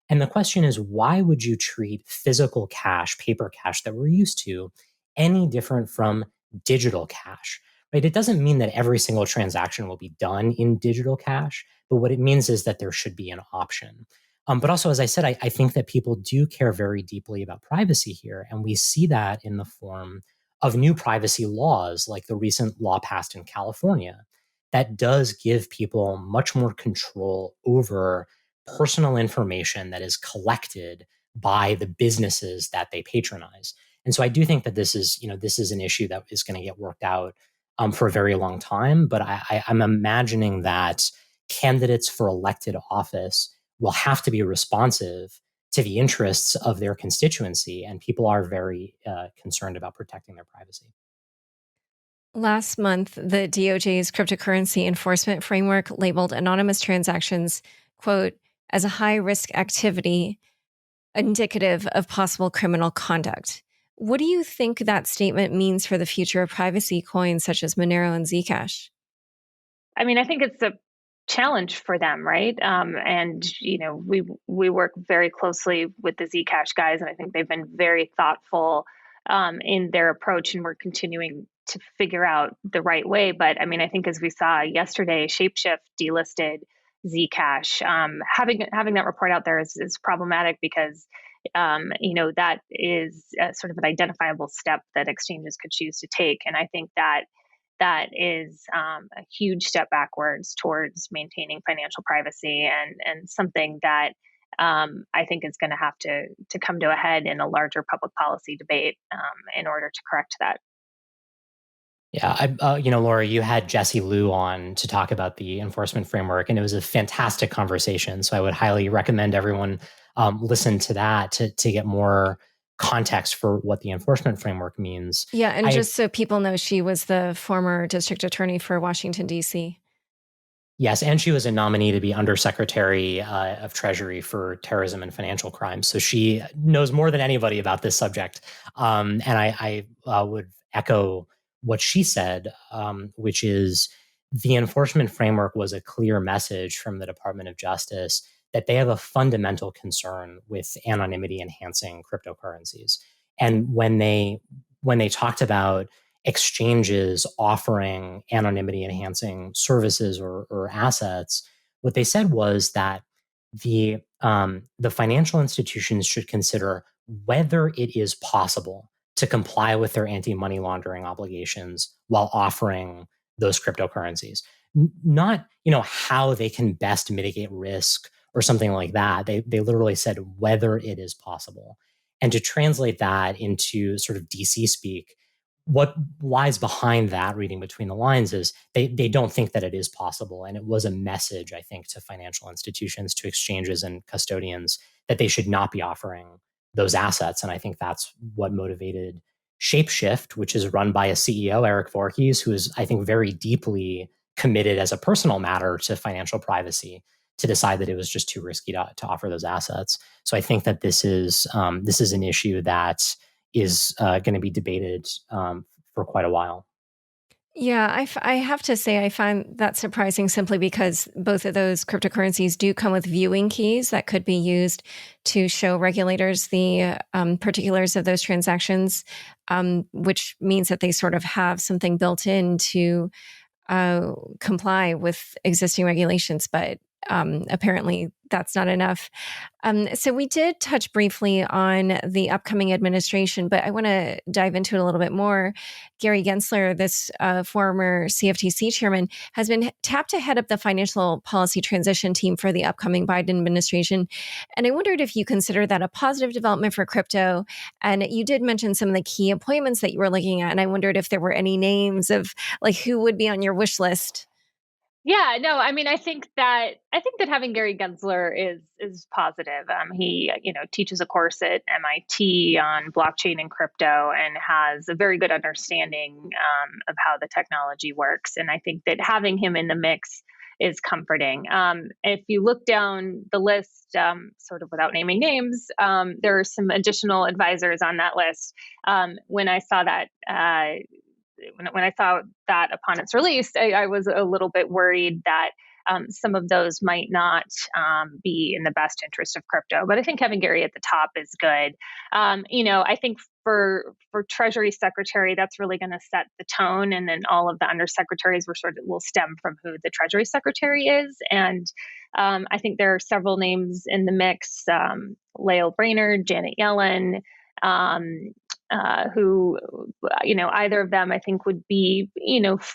And the question is, why would you treat physical cash, paper cash that we're used to, any different from digital cash? Right? It doesn't mean that every single transaction will be done in digital cash, but what it means is that there should be an option. But also, as I said, I think that people do care very deeply about privacy here. And we see that in the form of new privacy laws, like the recent law passed in California, that does give people much more control over personal information that is collected by the businesses that they patronize. And so I do think that this is an issue that is going to get worked out for a very long time. But I'm imagining that candidates for elected office will have to be responsive to the interests of their constituency, and people are very concerned about protecting their privacy. Last month, the DOJ's cryptocurrency enforcement framework labeled anonymous transactions, quote, as a high-risk activity indicative of possible criminal conduct. What do you think that statement means for the future of privacy coins such as Monero and Zcash? I think it's a challenge for them, right? And we work very closely with the Zcash guys, and I think they've been very thoughtful in their approach, and we're continuing to figure out the right way. But I think, as we saw yesterday, Shapeshift delisted Zcash. Having that report out there is problematic because that is sort of an identifiable step that exchanges could choose to take, and I think that is a huge step backwards towards maintaining financial privacy, and something that I think is going to have to come to a head in a larger public policy debate in order to correct that. Yeah, Laura, you had Jesse Liu on to talk about the enforcement framework, and it was a fantastic conversation. So I would highly recommend everyone listen to that to get more context for what the enforcement framework means. Yeah, and just so people know, she was the former district attorney for Washington, D.C. Yes, and she was a nominee to be Undersecretary of Treasury for Terrorism and Financial Crimes. So she knows more than anybody about this subject. And I would echo what she said, which is the enforcement framework was a clear message from the Department of Justice that they have a fundamental concern with anonymity enhancing cryptocurrencies. And when they talked about exchanges offering anonymity enhancing services or assets, what they said was that the financial institutions should consider whether it is possible to comply with their anti-money laundering obligations while offering those cryptocurrencies. Not, how they can best mitigate risk or something like that. They literally said whether it is possible. And to translate that into sort of DC speak, what lies behind that, reading between the lines, is they don't think that it is possible. And it was a message, I think, to financial institutions, to exchanges and custodians, that they should not be offering those assets. And I think that's what motivated Shapeshift, which is run by a CEO, Eric Voorhees, who is, I think, very deeply committed as a personal matter to financial privacy, to decide that it was just too risky to offer those assets. So I think that this is an issue that is going to be debated for quite a while. Yeah, I have to say I find that surprising simply because both of those cryptocurrencies do come with viewing keys that could be used to show regulators the particulars of those transactions, which means that they sort of have something built in to comply with existing regulations. But apparently that's not enough. So we did touch briefly on the upcoming administration, but I want to dive into it a little bit more. Gary Gensler, this former CFTC chairman, has been tapped to head up the financial policy transition team for the upcoming Biden administration. And I wondered if you consider that a positive development for crypto. And you did mention some of the key appointments that you were looking at. And I wondered if there were any names of like who would be on your wish list. Yeah, no, I mean, I think that having Gary Gensler is positive. He, teaches a course at MIT on blockchain and crypto, and has a very good understanding of how the technology works. And I think that having him in the mix is comforting. If you look down the list, sort of without naming names, there are some additional advisors on that list. When I saw that. When I saw that upon its release, I was a little bit worried that some of those might not be in the best interest of crypto. But I think having Gary at the top is good. I think for Treasury Secretary, that's really going to set the tone, and then all of the undersecretaries will stem from who the Treasury Secretary is. And I think there are several names in the mix: Lael Brainerd, Janet Yellen. Who, either of them, I think, would be,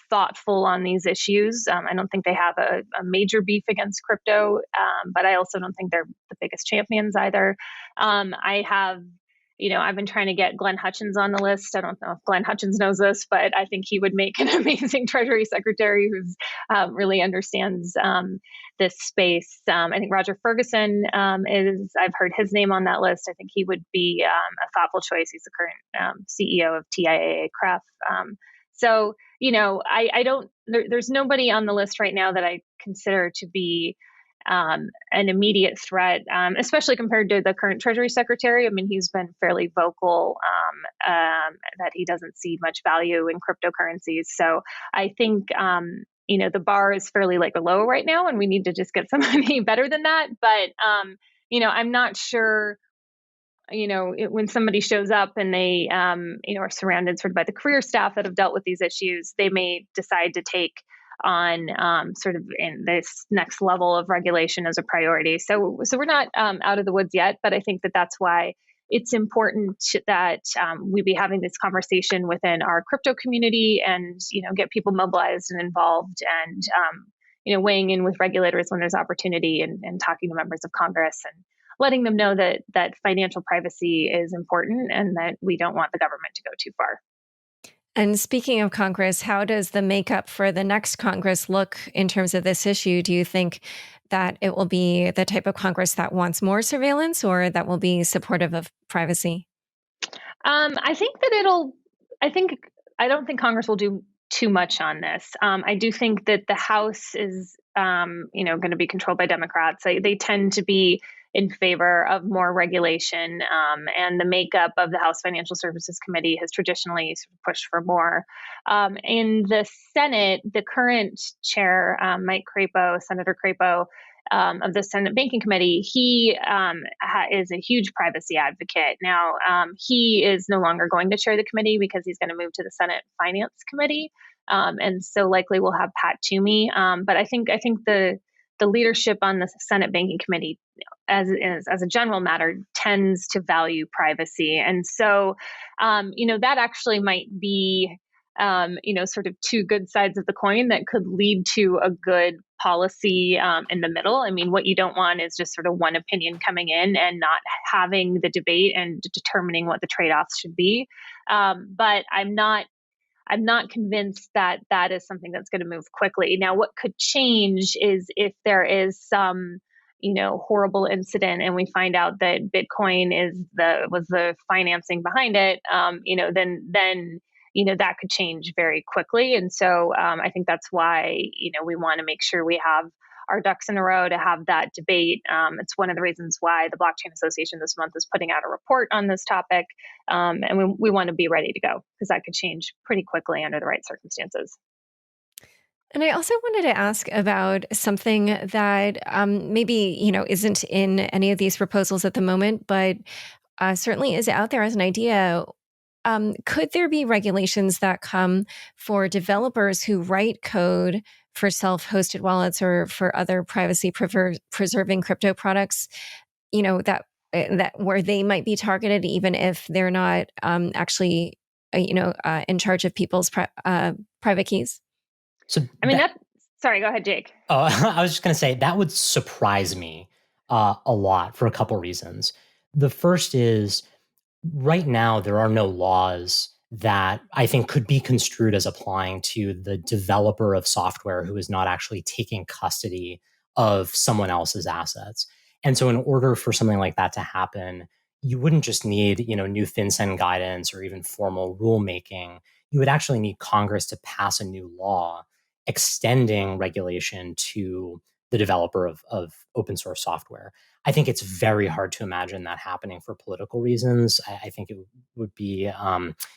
thoughtful on these issues. I don't think they have a major beef against crypto, but I also don't think they're the biggest champions either. I've been trying to get Glenn Hutchins on the list. I don't know if Glenn Hutchins knows this, but I think he would make an amazing Treasury Secretary who's really understands this space. I think Roger Ferguson I've heard his name on that list. I think he would be a thoughtful choice. He's the current CEO of TIAA-CREF. There's nobody on the list right now that I consider to be an immediate threat, especially compared to the current Treasury Secretary. I mean, he's been fairly vocal that he doesn't see much value in cryptocurrencies. So I think, the bar is fairly low right now, and we need to just get somebody better than that. But, I'm not sure, when somebody shows up and they, are surrounded sort of by the career staff that have dealt with these issues, they may decide to take on sort of in this next level of regulation as a priority. So we're not out of the woods yet, but I think that that's why it's important that we be having this conversation within our crypto community, and get people mobilized and involved, and weighing in with regulators when there's opportunity, and talking to members of Congress and letting them know that financial privacy is important, and that we don't want the government to go too far. And speaking of Congress, how does the makeup for the next Congress look in terms of this issue? Do you think that it will be the type of Congress that wants more surveillance, or that will be supportive of privacy? I think that I don't think Congress will do too much on this. I do think that the House is, going to be controlled by Democrats. They tend to be in favor of more regulation, and the makeup of the House Financial Services Committee has traditionally sort of pushed for more. In the Senate, the current chair, Mike Crapo, Senator Crapo, of the Senate Banking Committee, he is a huge privacy advocate. Now, he is no longer going to chair the committee because he's going to move to the Senate Finance Committee, and so likely we'll have Pat Toomey. But I think the leadership on the Senate Banking Committee, as a general matter, tends to value privacy, and so that actually might be sort of two good sides of the coin that could lead to a good policy in the middle. I mean, what you don't want is just sort of one opinion coming in and not having the debate and determining what the trade-offs should be. But I'm not convinced that that is something that's going to move quickly. Now, what could change is if there is some horrible incident and we find out that Bitcoin was the financing behind it, then that could change very quickly. And so I think that's why, we want to make sure we have our ducks in a row to have that debate. It's one of the reasons why the Blockchain Association this month is putting out a report on this topic. And we want to be ready to go because that could change pretty quickly under the right circumstances. And I also wanted to ask about something that maybe, isn't in any of these proposals at the moment, but certainly is out there as an idea. Could there be regulations that come for developers who write code for self-hosted wallets or for other privacy preserving crypto products, that where they might be targeted, even if they're not actually, in charge of people's private keys? So sorry, go ahead, Jake. Oh, I was just going to say that would surprise me a lot for a couple reasons. The first is, right now, there are no laws that I think could be construed as applying to the developer of software who is not actually taking custody of someone else's assets. And so in order for something like that to happen, you wouldn't just need, new FinCEN guidance or even formal rulemaking. You would actually need Congress to pass a new law extending regulation to the developer of open source software. I think it's very hard to imagine that happening for political reasons. I think it would be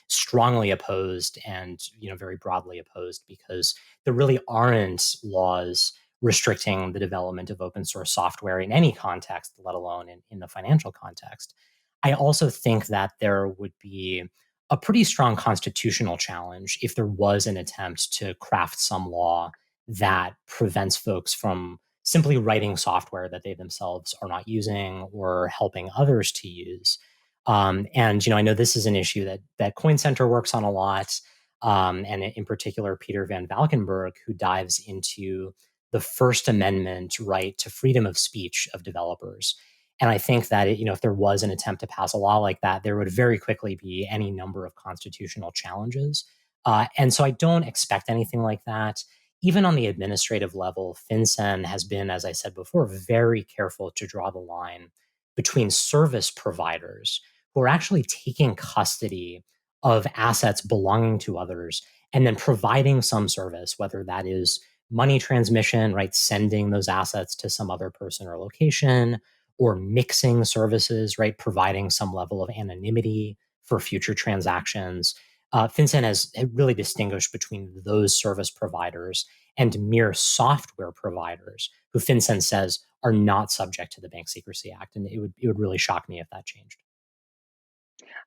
strongly opposed and very broadly opposed because there really aren't laws restricting the development of open source software in any context, let alone in the financial context. I also think that there would be a pretty strong constitutional challenge if there was an attempt to craft some law that prevents folks from simply writing software that they themselves are not using or helping others to use. And I know this is an issue that Coin Center works on a lot, and in particular, Peter Van Valkenburg, who dives into the First Amendment right to freedom of speech of developers. And I think that if there was an attempt to pass a law like that, there would very quickly be any number of constitutional challenges. And so I don't expect anything like that. Even on the administrative level, FinCEN has been, as I said before, very careful to draw the line between service providers who are actually taking custody of assets belonging to others and then providing some service, whether that is money transmission, right, sending those assets to some other person or location, or mixing services, right, providing some level of anonymity for future transactions. FinCEN has really distinguished between those service providers and mere software providers who FinCEN says are not subject to the Bank Secrecy Act. And it would really shock me if that changed.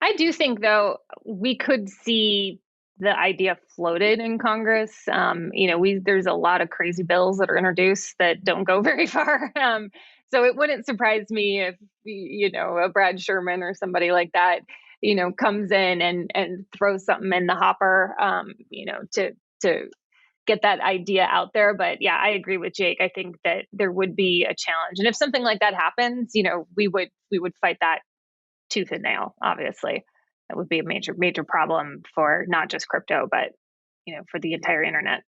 I do think, though, we could see the idea floated in Congress. There's a lot of crazy bills that are introduced that don't go very far. So it wouldn't surprise me if, a Brad Sherman or somebody like that, comes in and throws something in the hopper, to get that idea out there. But yeah, I agree with Jake. I think that there would be a challenge. And if something like that happens, we would fight that tooth and nail, obviously. That would be a major problem for not just crypto, but, for the entire internet.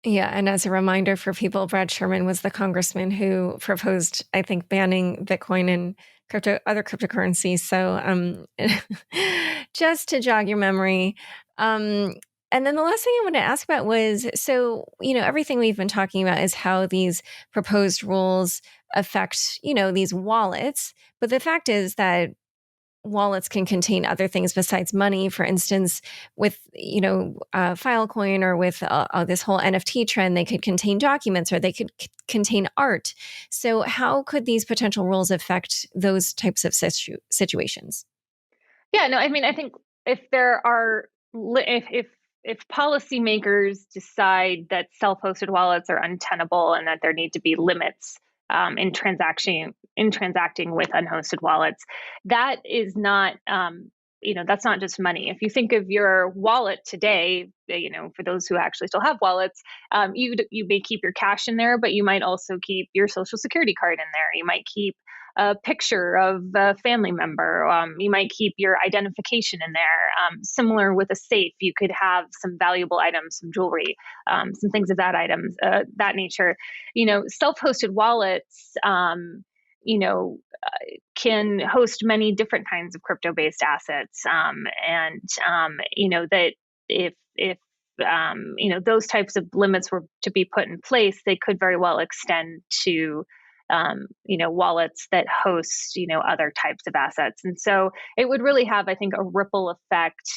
Yeah, and as a reminder for people, Brad Sherman was the congressman who proposed, I think, banning Bitcoin and other cryptocurrencies. So just to jog your memory, And then the last thing I want to ask about was, so, everything we've been talking about is how these proposed rules affect, these wallets. But the fact is that wallets can contain other things besides money. For instance, with, Filecoin or with this whole NFT trend, they could contain documents or they could contain art. So how could these potential rules affect those types of situations? Yeah, no, I mean, I think if there are, if policymakers decide that self-hosted wallets are untenable and that there need to be limits in transacting with unhosted wallets, that is not, that's not just money. If you think of your wallet today, for those who actually still have wallets, you may keep your cash in there, but you might also keep your social security card in there. You might keep a picture of a family member. You might keep your identification in there. Similar with a safe, you could have some valuable items, some jewelry, some things of that nature. Self-hosted wallets, can host many different kinds of crypto-based assets, that if those types of limits were to be put in place, they could very well extend to wallets that host, other types of assets. And so it would really have, I think, a ripple effect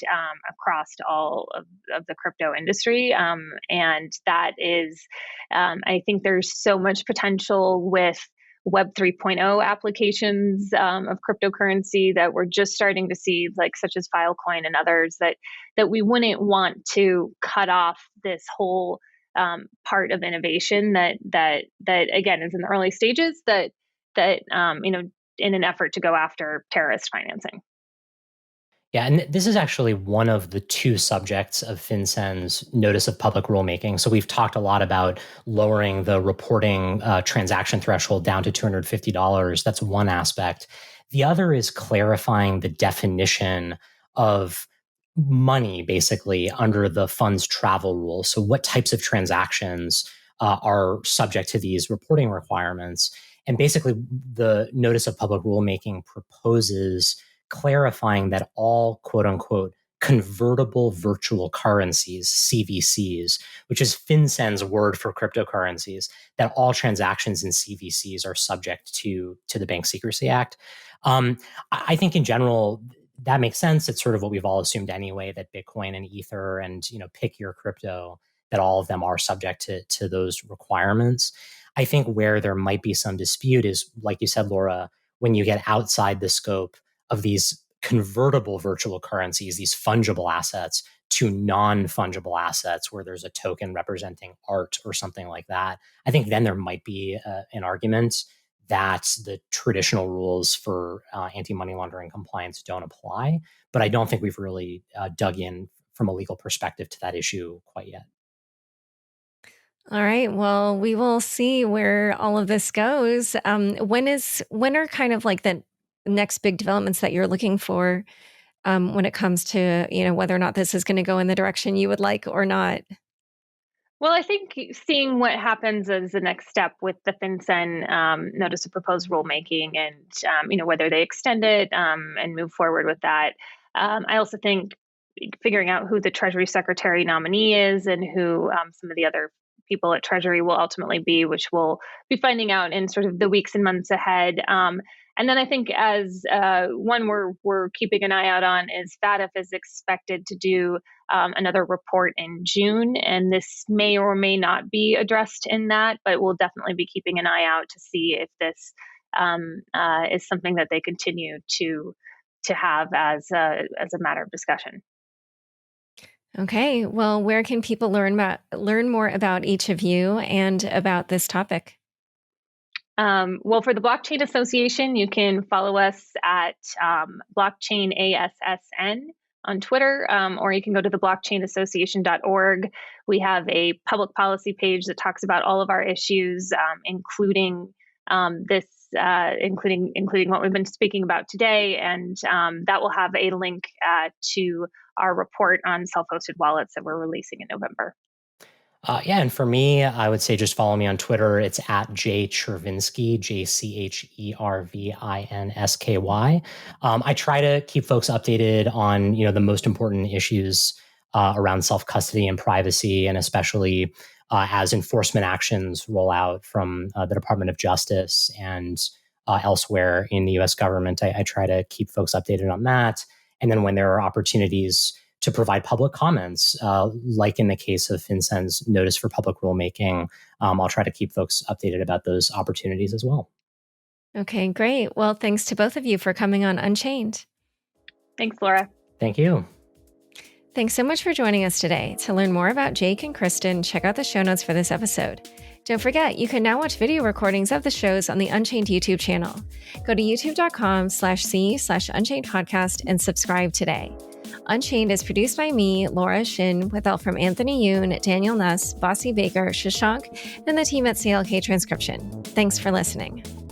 across all of the crypto industry. And that is, I think there's so much potential with Web 3.0 applications of cryptocurrency that we're just starting to see, like such as Filecoin and others, that we wouldn't want to cut off this whole part of innovation that again is in the early stages, that in an effort to go after terrorist financing. Yeah, and this is actually one of the two subjects of FinCEN's notice of public rulemaking. So we've talked a lot about lowering the reporting transaction threshold down to $250. That's one aspect. The other is clarifying the definition of money, basically, under the fund's travel rules. So what types of transactions are subject to these reporting requirements? And basically, the notice of public rulemaking proposes clarifying that all quote unquote convertible virtual currencies, CVCs, which is FinCEN's word for cryptocurrencies, that all transactions in CVCs are subject to the Bank Secrecy Act. I think in general, that makes sense. It's sort of what we've all assumed anyway, that Bitcoin and Ether and, pick your crypto, that all of them are subject to those requirements. I think where there might be some dispute is, like you said, Laura, when you get outside the scope of these convertible virtual currencies, these fungible assets, to non-fungible assets where there's a token representing art or something like that. I think then there might be an argument that the traditional rules for anti-money laundering compliance don't apply. But I don't think we've really dug in from a legal perspective to that issue quite yet. All right. Well, we will see where all of this goes. When are kind of like the next big developments that you're looking for when it comes to whether or not this is going to go in the direction you would like or not? Well, I think seeing what happens as the next step with the FinCEN notice of proposed rulemaking, and whether they extend it and move forward with that. I also think figuring out who the Treasury Secretary nominee is and who some of the other people at Treasury will ultimately be, which we'll be finding out in sort of the weeks and months ahead. And then I think as one we're keeping an eye out on is FATF is expected to do another report in June, and this may or may not be addressed in that, but we'll definitely be keeping an eye out to see if this is something that they continue to have as a matter of discussion. Okay. Well, where can people learn more about each of you and about this topic? Well, for the Blockchain Association, you can follow us at Blockchain ASSN on Twitter, or you can go to the blockchainassociation.org. We have a public policy page that talks about all of our issues, including this, including what we've been speaking about today, and that will have a link to our report on self-hosted wallets that we're releasing in November. Yeah, and for me, I would say just follow me on Twitter. It's at Chervinsky, Chervinsky. I try to keep folks updated on the most important issues around self-custody and privacy, and especially as enforcement actions roll out from the Department of Justice and elsewhere in the U.S. government. I try to keep folks updated on that. And then when there are opportunities to provide public comments, like in the case of FinCEN's notice for public rulemaking, I'll try to keep folks updated about those opportunities as well. Okay, great. Well, thanks to both of you for coming on Unchained. Thanks, Laura. Thank you. Thanks so much for joining us today. To learn more about Jake and Kristin, check out the show notes for this episode. Don't forget, you can now watch video recordings of the shows on the Unchained YouTube channel. Go to youtube.com/c/Unchained podcast and subscribe today. Unchained is produced by me, Laura Shin, with help from Anthony Yoon, Daniel Nuss, Bossy Baker, Shashank, and the team at CLK Transcription. Thanks for listening.